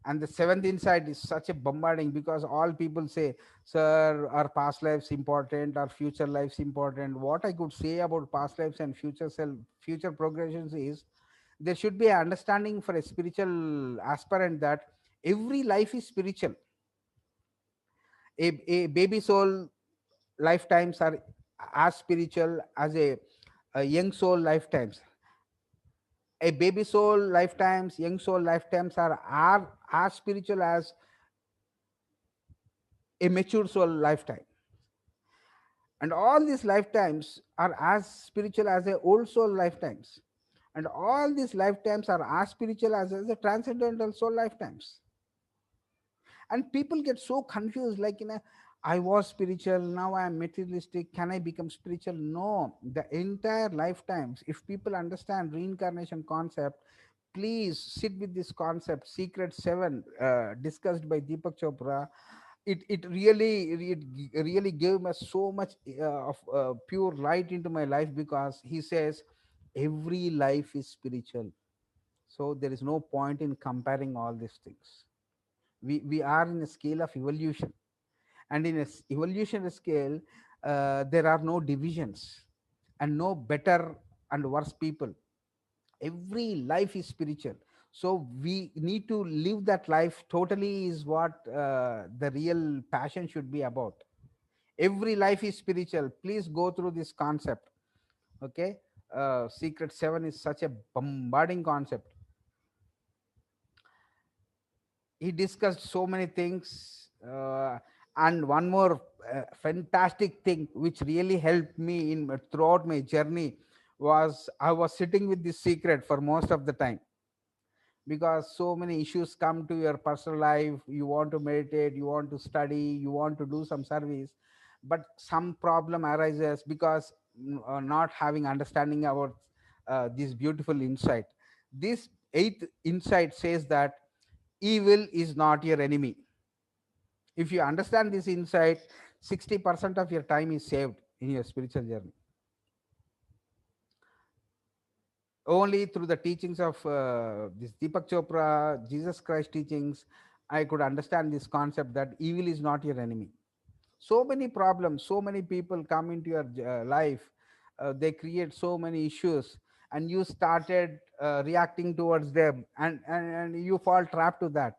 And the seventh insight is such a bombarding, because all people say, sir, our past lives important, our future lives important. What I could say about past lives and future self, future progressions is, there should be an understanding for a spiritual aspirant that every life is spiritual. A baby soul lifetimes are as spiritual as a young soul lifetimes. A baby soul lifetimes, young soul lifetimes are as spiritual as a mature soul lifetime. And all these lifetimes are as spiritual as a old soul lifetimes. And all these lifetimes are as spiritual as the transcendental soul lifetimes. And people get so confused, like, I was spiritual, now I am materialistic, can I become spiritual? No, the entire lifetimes, if people understand reincarnation concept, please sit with this concept, secret 7, discussed by Deepak Chopra. It really gave us so much of pure light into my life, because he says every life is spiritual. So there is no point in comparing all these things. We are in a scale of evolution, and in a evolutionary scale, there are no divisions and no better and worse people. Every life is spiritual. So we need to live that life totally, is what the real passion should be about. Every life is spiritual. Please go through this concept. Okay. Secret 7 is such a bombarding concept. He discussed so many things, and one more fantastic thing which really helped me in throughout my journey was, I was sitting with this secret for most of the time, because so many issues come to your personal life. You want to meditate, you want to study, you want to do some service, but some problem arises because not having understanding about this beautiful insight. This eighth insight says that evil is not your enemy. If you understand this insight, 60% of your time is saved in your spiritual journey. Only through the teachings of this Deepak Chopra, Jesus Christ teachings, I could understand this concept that evil is not your enemy. So many problems, so many people come into your life, they create so many issues, and you started reacting towards them, and you fall trapped to that.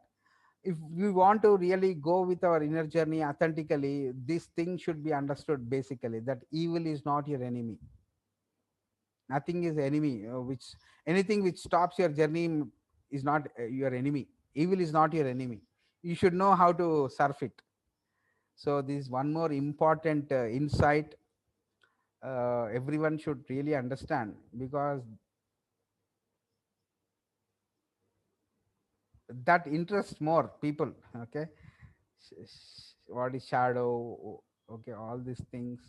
If we want to really go with our inner journey authentically, this thing should be understood basically, that evil is not your enemy. Nothing is enemy, which anything which stops your journey is not your enemy. Evil is not your enemy. You should know how to surf it. So this is one more important insight everyone should really understand, because that interests more people. Okay. What is shadow? Okay, all these things.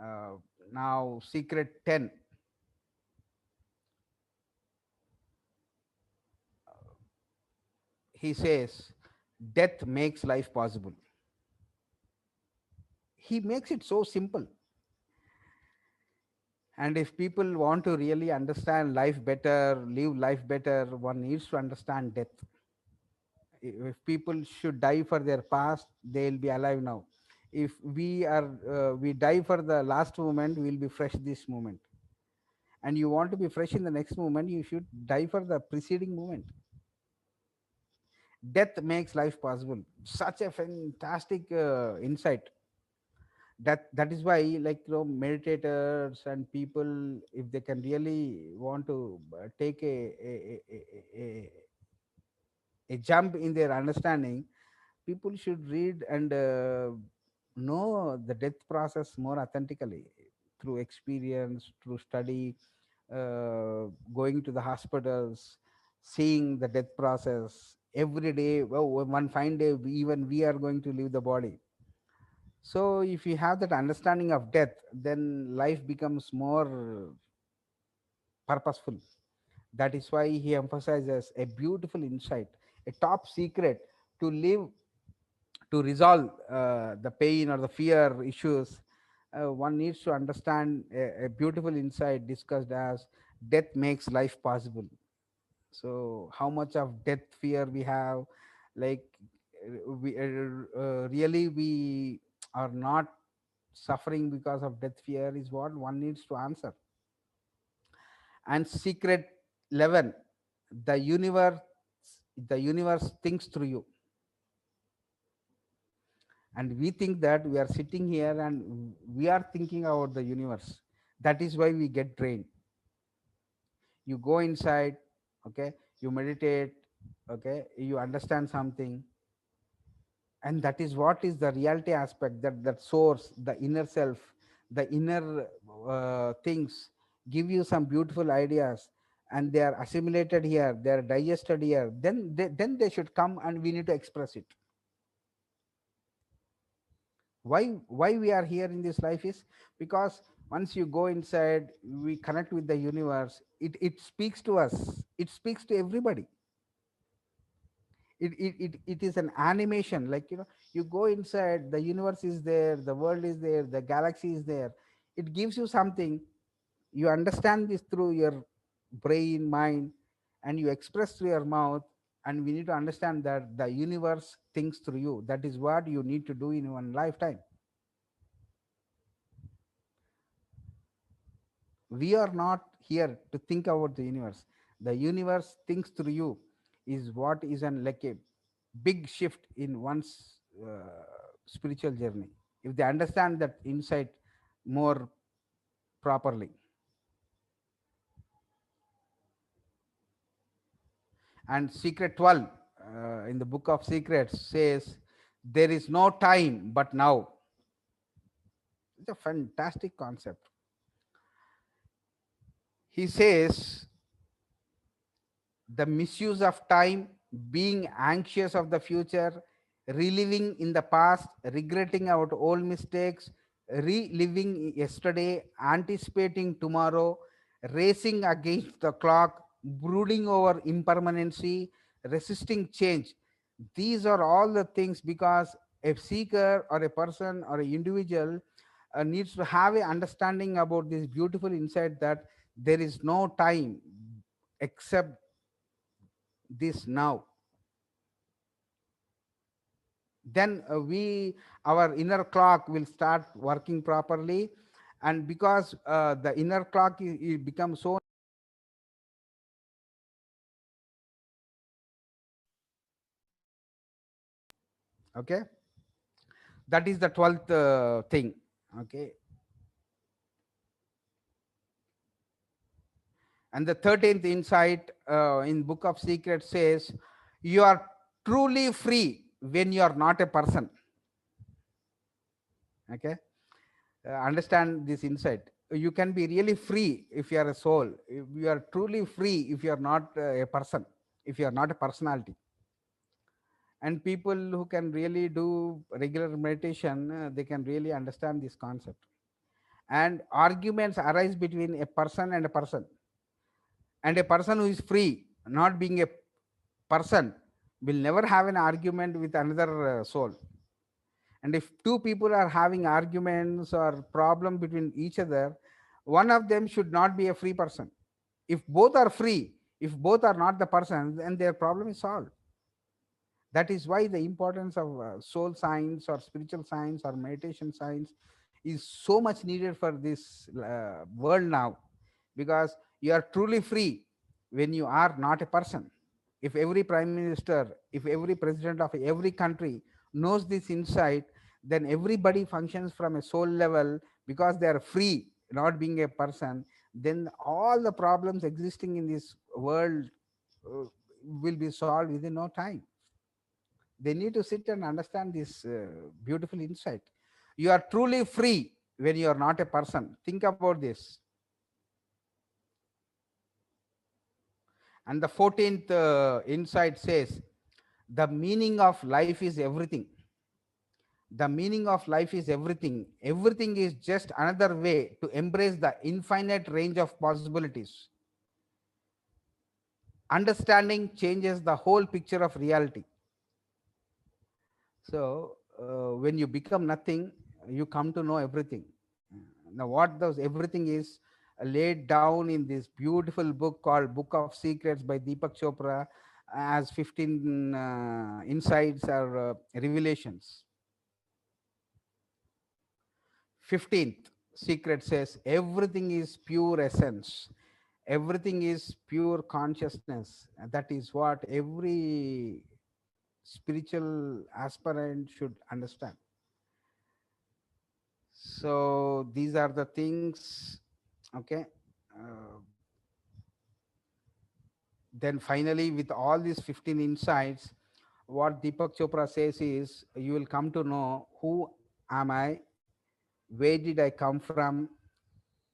uh, Now secret 10, he says death makes life possible. He makes it so simple. And if people want to really understand life better, live life better, one needs to understand death. If people should die for their past, they'll be alive now. If we die for the last moment, we'll be fresh this moment. And you want to be fresh in the next moment, you should die for the preceding moment. Death makes life possible. Such a fantastic insight. That is why, like, meditators and people, if they can really want to take a jump in their understanding, people should read and know the death process more authentically, through experience, through study, going to the hospitals, seeing the death process every day. Well, one fine day, even we are going to leave the body. So if you have that understanding of death, then life becomes more purposeful. That is why he emphasizes a beautiful insight, a top secret to live, to resolve the pain or the fear issues. One needs to understand a beautiful insight discussed as death makes life possible. So how much of death fear we have, like, really we are not suffering because of death fear, is what one needs to answer. And secret 11, the universe, the universe thinks through you. And we think that we are sitting here and we are thinking about the universe. That is why we get drained. You go inside, okay, you meditate, okay, you understand something, and that is what is the reality aspect, that source, the inner self, the inner things give you some beautiful ideas. and they are assimilated here, they are digested here, then they should come and we need to express it. Why we are here in this life is because once you go inside, we connect with the universe. It speaks to us, it speaks to everybody. It is an animation, like, you go inside, the universe is there, the world is there, the galaxy is there. It gives you something. You understand this through your brain, mind, and you express through your mouth. And we need to understand that the universe thinks through you. That is what you need to do in one lifetime. We are not here to think about the universe. The universe thinks through you, is what is an like a big shift in one's spiritual journey, if they understand that insight more properly. And secret 12 in the book of secrets says, there is no time but now. It's a fantastic concept. He says, the misuse of time, being anxious of the future, reliving in the past, regretting our old mistakes, reliving yesterday, anticipating tomorrow, racing against the clock, brooding over impermanency, resisting change. These are all the things, because a seeker or a person or an individual needs to have a understanding about this beautiful insight that there is no time except this now. Then we our inner clock will start working properly. And because the inner clock it becomes so, okay, that is the 12th thing. Okay. And the 13th insight in book of secrets says, you are truly free when you are not a person. Okay. Understand this insight. You can be really free if you are a soul. You are truly free if you are not a person, if you are not a personality. And people who can really do regular meditation, they can really understand this concept. And arguments arise between a person and a person. And a person who is free, not being a person, will never have an argument with another soul. And if two people are having arguments or problem between each other, one of them should not be a free person. If both are free, if both are not the person, then their problem is solved. That is why the importance of soul science or spiritual science or meditation science is so much needed for this world now. Because you are truly free when you are not a person. If every prime minister, if every president of every country knows this insight, then everybody functions from a soul level, because they are free, not being a person. Then all the problems existing in this world uh, will be solved within no time. They need to sit and understand this beautiful insight. You are truly free when you are not a person. Think about this. And the 14th insight says, the meaning of life is everything. The meaning of life is everything. Everything is just another way to embrace the infinite range of possibilities. Understanding changes the whole picture of reality. So, when you become nothing, you come to know everything. Now, what those everything is laid down in this beautiful book called Book of Secrets by Deepak Chopra, as 15 insights or revelations. 15th secret says, everything is pure essence, everything is pure consciousness. And that is what every spiritual aspirant should understand. So these are the things. Okay. uh, then finally, with all these 15 insights, what Deepak Chopra says is, you will come to know, who am I, where did I come from,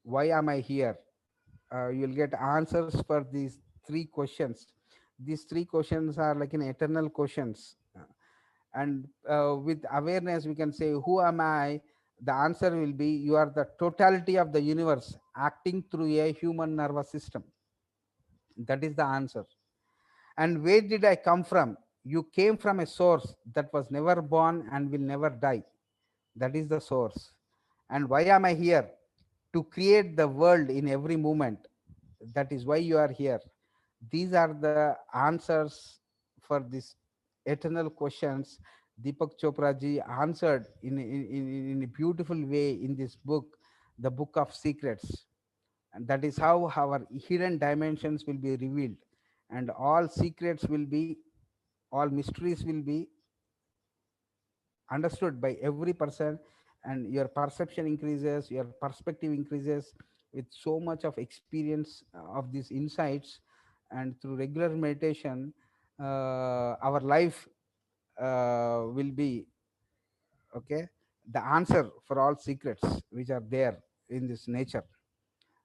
why am I here, you'll get answers for these three questions. These three questions are like an eternal questions. And with awareness we can say, who am I? The answer will be, you are the totality of the universe acting through a human nervous system. That is the answer. And where did I come from? You came from a source that was never born and will never die. That is the source. And why am I here? To create the world in every moment. That is why you are here. These are the answers for these eternal questions. Deepak Chopra ji answered in a beautiful way in this book, the Book of Secrets. And that is how our hidden dimensions will be revealed, and all secrets will be, all mysteries will be understood by every person. And your perception increases, your perspective increases with so much of experience of these insights. And through regular meditation, our life will be okay, the answer for all secrets which are there in this nature.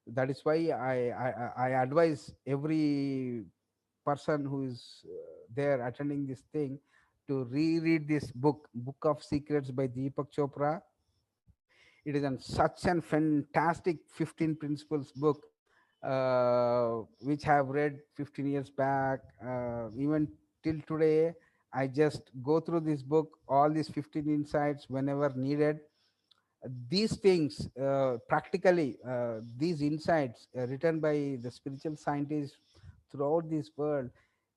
That is why I advise every person who is there attending this thing to reread this Book of Secrets by Deepak Chopra. It is such an fantastic 15 principles book, which I have read 15 years back. Even till today, I just go through this book, all these 15 insights whenever needed. These things, practically, these insights written by the spiritual scientists throughout this world,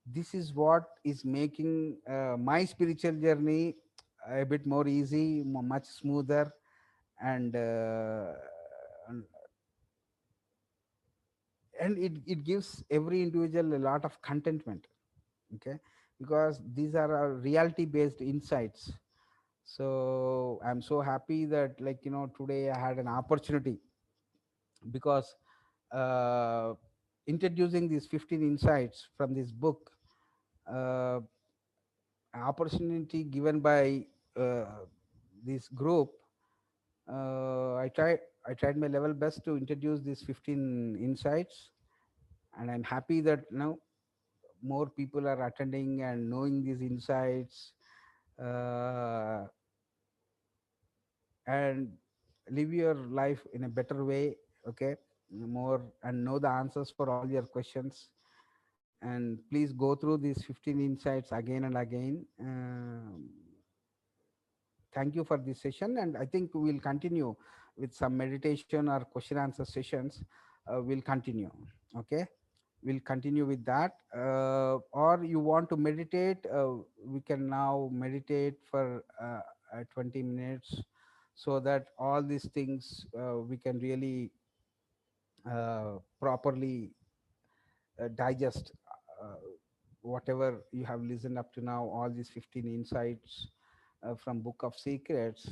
this is what is making my spiritual journey a bit more easy, much smoother. And it gives every individual a lot of contentment. Okay, because these are reality based insights. So I'm so happy that, like, today I had an opportunity, because uh, introducing these 15 insights from this book, uh, opportunity given by uh, this group. I tried my level best to introduce these 15 insights, and I'm happy that now more people are attending and knowing these insights, uh, and live your life in a better way. Okay, more, and know the answers for all your questions. And please go through these 15 insights again and again. Thank you for this session, and I think we'll continue with some meditation or question answer sessions. We'll continue. Okay, we'll continue with that. Or you want to meditate, we can now meditate for 20 minutes, so that all these things we can really properly digest whatever you have listened up to now, all these 15 insights from Book of Secrets.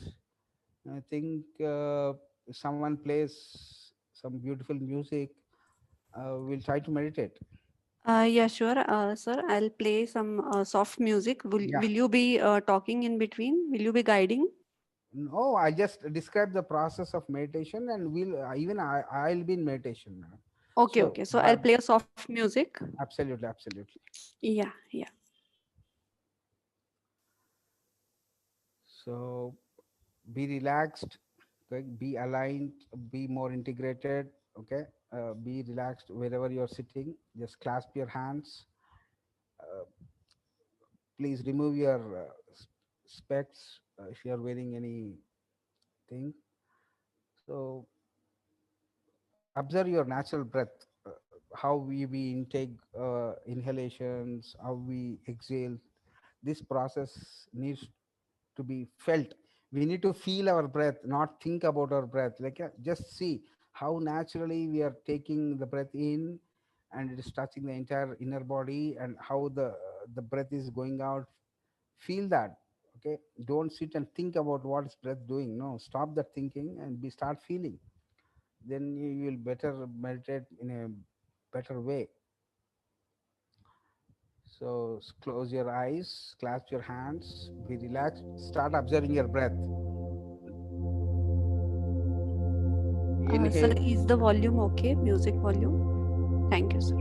I think if someone plays some beautiful music, we'll try to meditate. Yeah, sure, sir. I'll play some soft music. Will Yeah. Will you be talking in between? Will you be guiding? No, I just describe the process of meditation, and I'll be in meditation now. Okay, So, okay. So I'll but play a soft music. absolutely, absolutely. Yeah, yeah. So be relaxed, okay? Be aligned, be more integrated. Okay, be relaxed wherever you're sitting. Just clasp your hands. Uh, Please remove your specs if you're wearing anything. So observe your natural breath, how we intake inhalations, how we exhale. This process needs to be felt. We need to feel our breath, not think about our breath. Like, just see how naturally we are taking the breath in, and it is touching the entire inner body, and how the breath is going out. Feel that. Okay, don't sit and think about what is breath doing. No, stop that thinking and be start feeling. Then you will better meditate in a better way. So close your eyes, clasp your hands, be relaxed, start observing your breath. Sir, Inhale. is the volume okay? Music volume? Thank you, sir.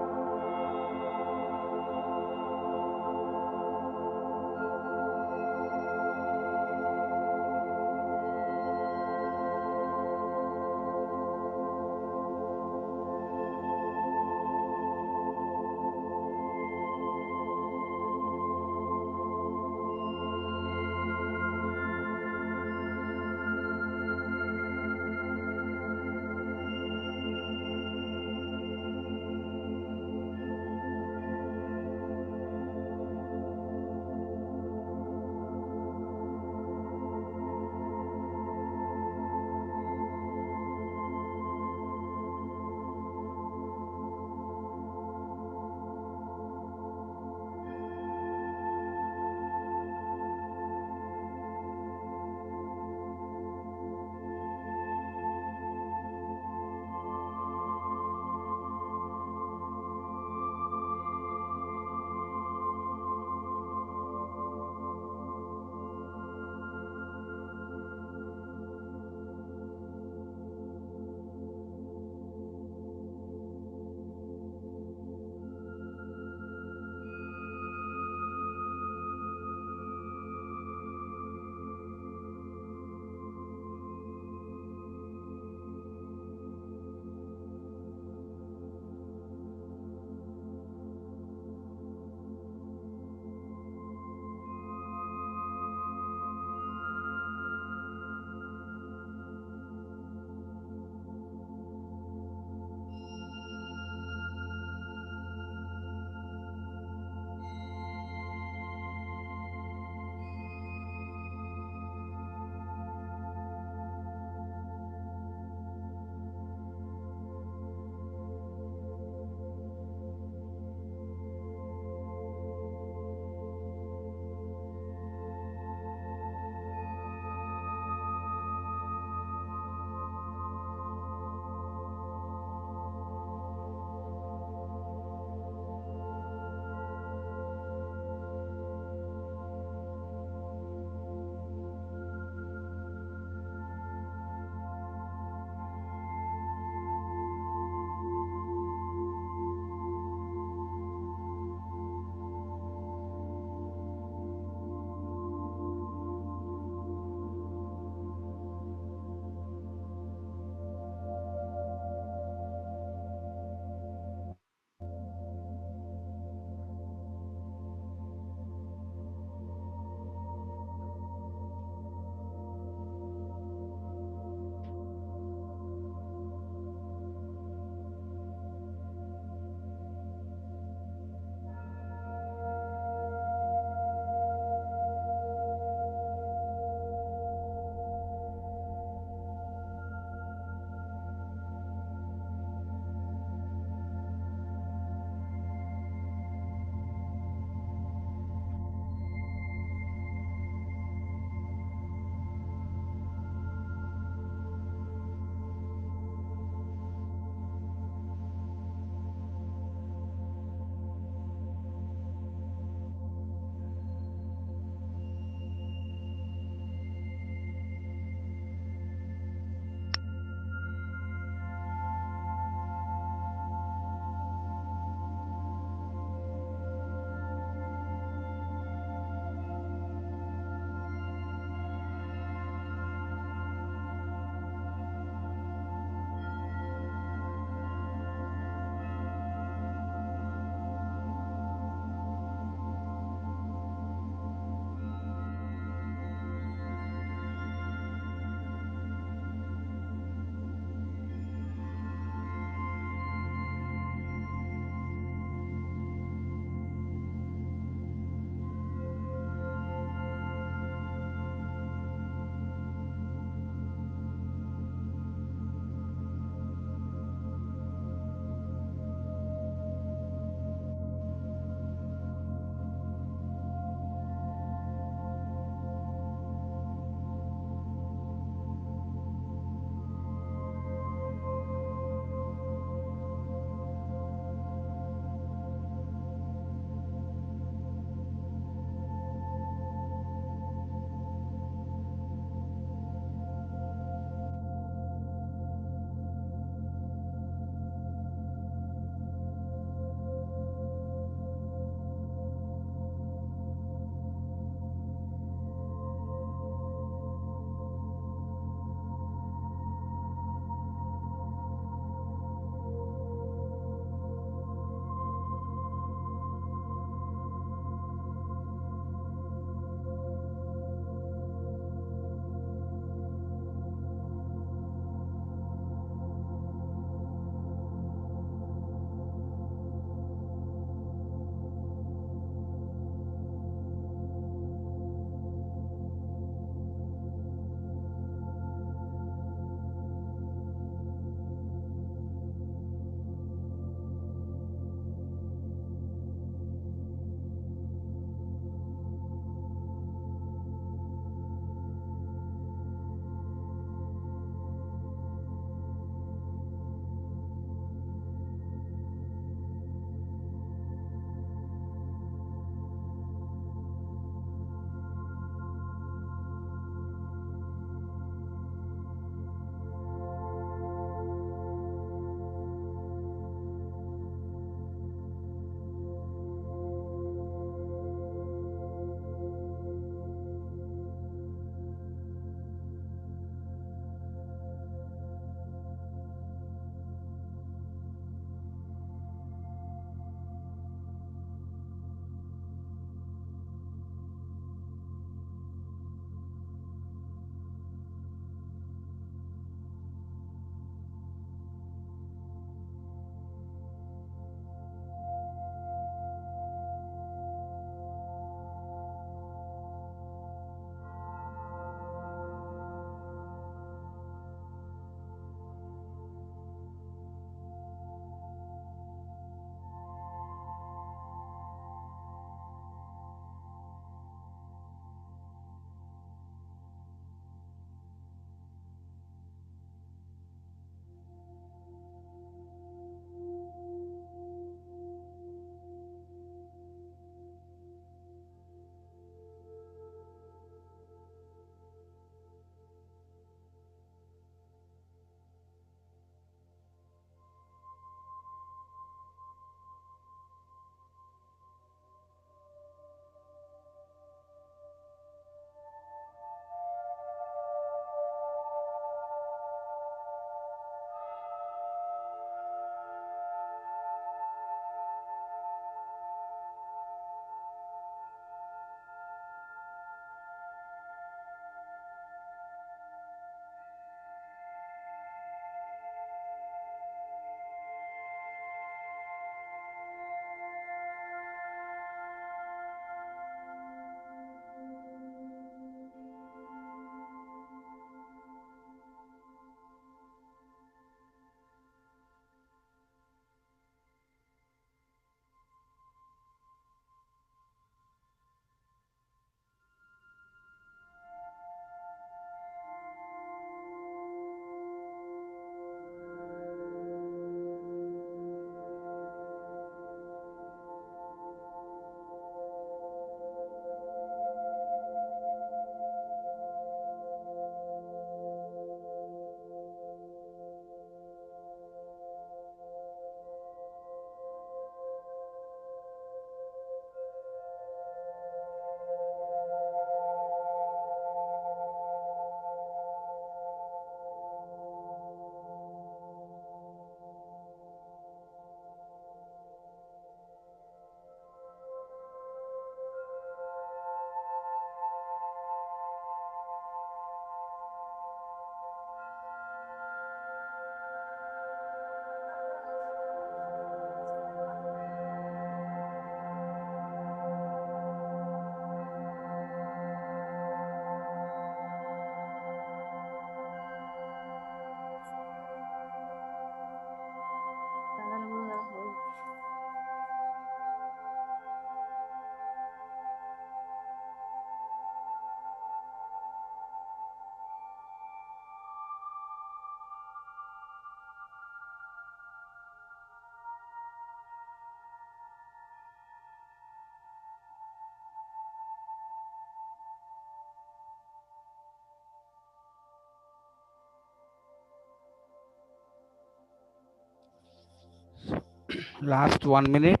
Last 1 minute.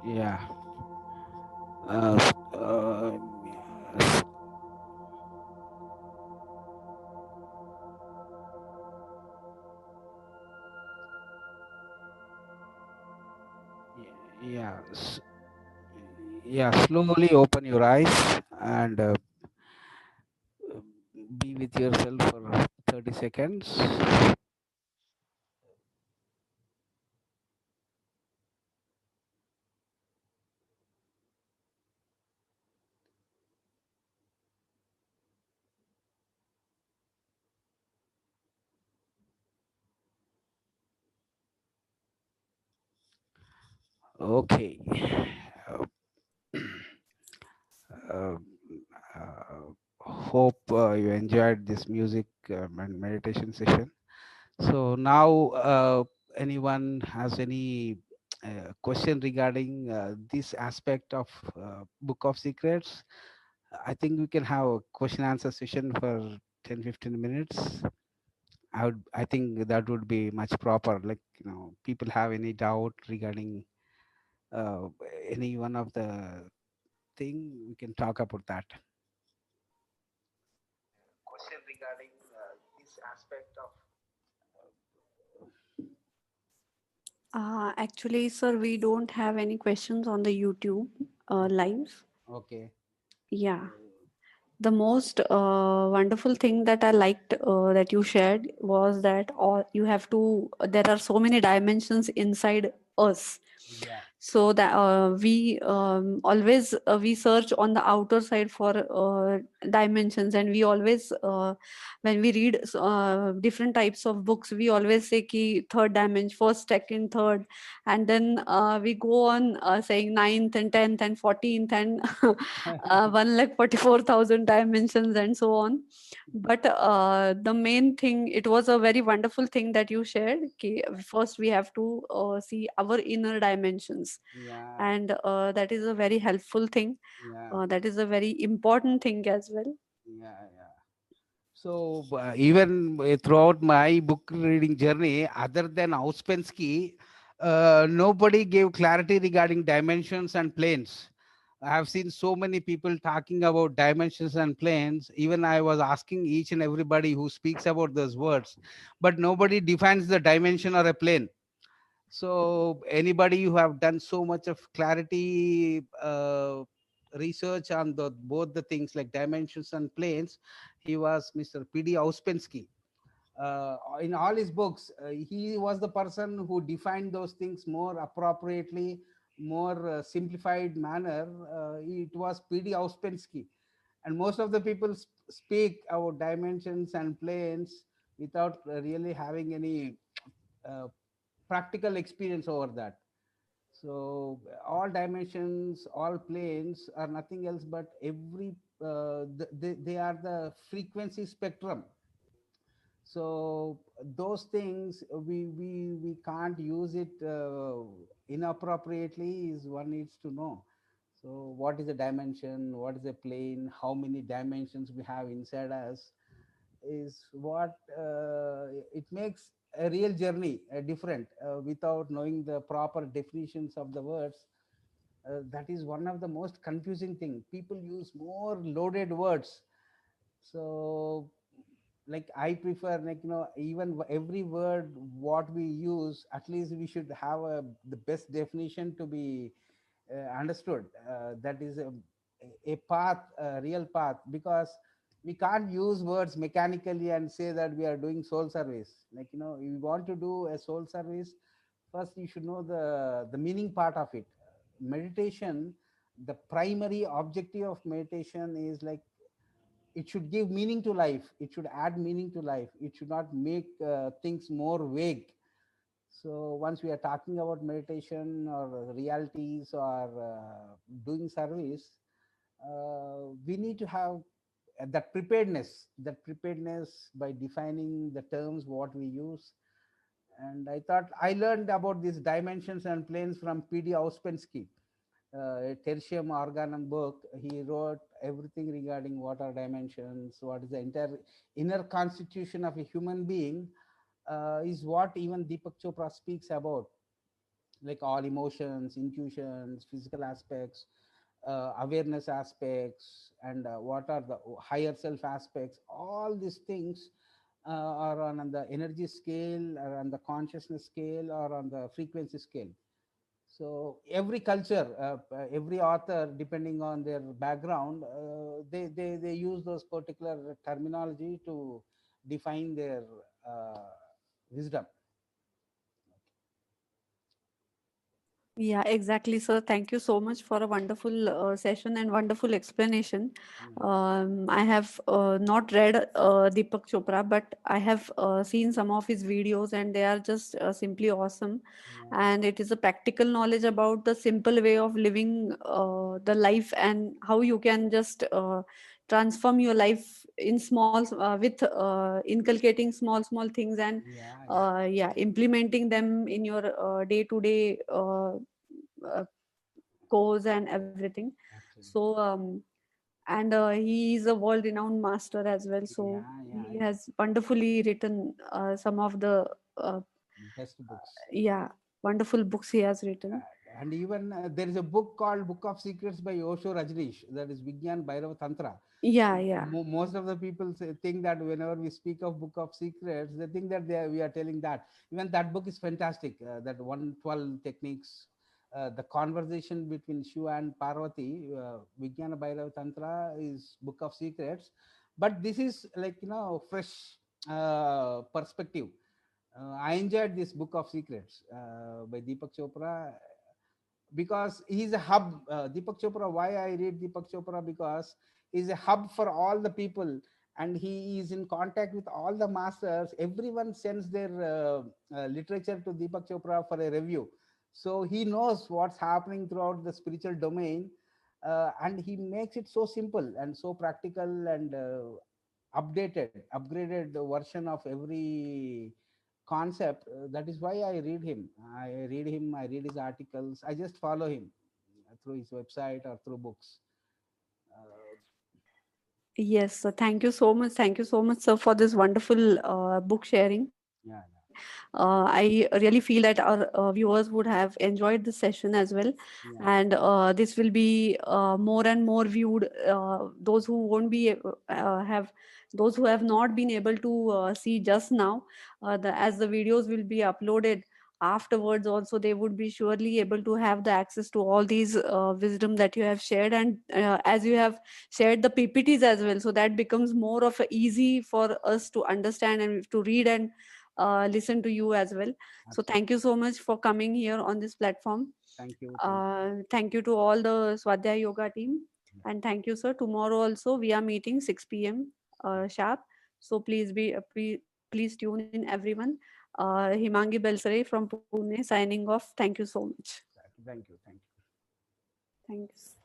Yeah. Yes. Yeah. Yeah. Slowly open your eyes and be with yourself for 30 seconds. Okay. Uh, uh, hope you enjoyed this music and meditation session. So now, anyone has any question regarding this aspect of Book of Secrets? I think we can have a question answer session for 10-15 minutes. I think that would be much proper. Like, people have any doubt regarding uh, any one of the thing, we can talk about that. Question regarding this aspect of. Actually, sir, we don't have any questions on the YouTube Okay. live. Okay. Yeah. The most wonderful thing that I liked that you shared was that all you have to, there are so many dimensions inside us. Yeah. So that we always we search on the outer side for dimensions, and we always when we read different types of books, we always say ki third dimension, first, second, third, and then we go on saying ninth and 10th and 14th and 1,44,000 dimensions and so on. But the main thing, it was a very wonderful thing that you shared. Ki first, we have to see our inner dimensions, Yeah. and that is a very helpful thing. Yeah. That is a very important thing as well. Yeah. Yeah. So even throughout my book reading journey, other than Ouspensky, nobody gave clarity regarding dimensions and planes. I have seen so many people talking about dimensions and planes. Even I was asking each and everybody who speaks about those words, but nobody defines the dimension or a plane. So anybody who have done so much of clarity research on the both the things like dimensions and planes, he was Mr. P.D. Ouspensky. In all his books, he was the person who defined those things more appropriately, more simplified manner. It was P.D. Ouspensky, and most of the people speak about dimensions and planes without really having any uh, practical experience over that. So all dimensions, all planes are nothing else but they are the frequency spectrum. So those things we can't use it inappropriately, is one needs to know. So what is a dimension, what is a plane, how many dimensions we have inside us, is what it makes a real journey different. Without knowing the proper definitions of the words, that is one of the most confusing thing. People use more loaded words. So like I prefer, like, even every word what we use, at least we should have the best definition to be understood. That is a path, a real path, because we can't use words mechanically and say that we are doing soul service. Like, if you want to do a soul service, first you should know the meaning part of it. Meditation, the primary objective of meditation is like it should give meaning to life, it should add meaning to life, it should not make things more vague. So once we are talking about meditation or realities or doing service, we need to have that preparedness by defining the terms what we use. And I thought I learned about these dimensions and planes from P.D. Ouspensky, a tertium organum book. He wrote everything regarding what are dimensions, what is the entire inner constitution of a human being, is what even Deepak Chopra speaks about, like all emotions, intuitions, physical aspects, awareness aspects, and what are the higher self aspects. All these things are on the energy scale, or on the consciousness scale, or on the frequency scale. So every culture, every author, depending on their background, they use those particular terminology to define their uh, wisdom. Yeah, exactly, sir. Thank you so much for a wonderful session and wonderful explanation. Yeah, I have not read Deepak Chopra, but I have seen some of his videos, and they are just simply awesome. yeah, And it is a practical knowledge about the simple way of living the life, and how you can just transform your life in small, with inculcating small things, and yeah, yeah, yeah, implementing them in your day to day course and everything. absolutely. So and he is a world renowned master as well, so Yeah, yeah, he yeah. has wonderfully written some of the Best books. yeah, wonderful books he has written. And even there is a book called Book of Secrets by Osho Rajneesh, that is Vigyan Bhairava Tantra. Yeah, yeah. Most of the people think that whenever we speak of Book of Secrets, they think that we are telling that. Even that book is fantastic. That 112 techniques, the conversation between Shiva and Parvati, Vijnana Bhairava Tantra is Book of Secrets. But this is like, fresh perspective. I enjoyed this Book of Secrets by Deepak Chopra, because he's a hub. Deepak Chopra, why I read Deepak Chopra? Because he's a hub for all the people, and he is in contact with all the masters. Everyone sends their literature to Deepak Chopra for a review. So he knows what's happening throughout the spiritual domain, and he makes it so simple and so practical, and upgraded version of every concept. That is why I read him. I read his articles. I just follow him through his website or through books. Uh, Yes, so thank you so much. Thank you so much, sir, for this wonderful book sharing. yeah, I really feel that our viewers would have enjoyed this session as well. yeah, And this will be more and more viewed. Those who won't be have those who have not been able to see just now, as the videos will be uploaded afterwards, also they would be surely able to have the access to all these wisdom that you have shared. And as you have shared the ppts as well, so that becomes more of a easy for us to understand and to read and listen to you as well. So absolutely. thank you so much for coming here on this platform. Thank you, thank Thank you to all the Swadhyay Yoga team. you. And thank you, sir. Tomorrow also we are meeting 6 p.m. Sharp. So please tune in, everyone. Himangi Belsare from Pune signing off. Thank you so much. Thank you, thank you. Thanks.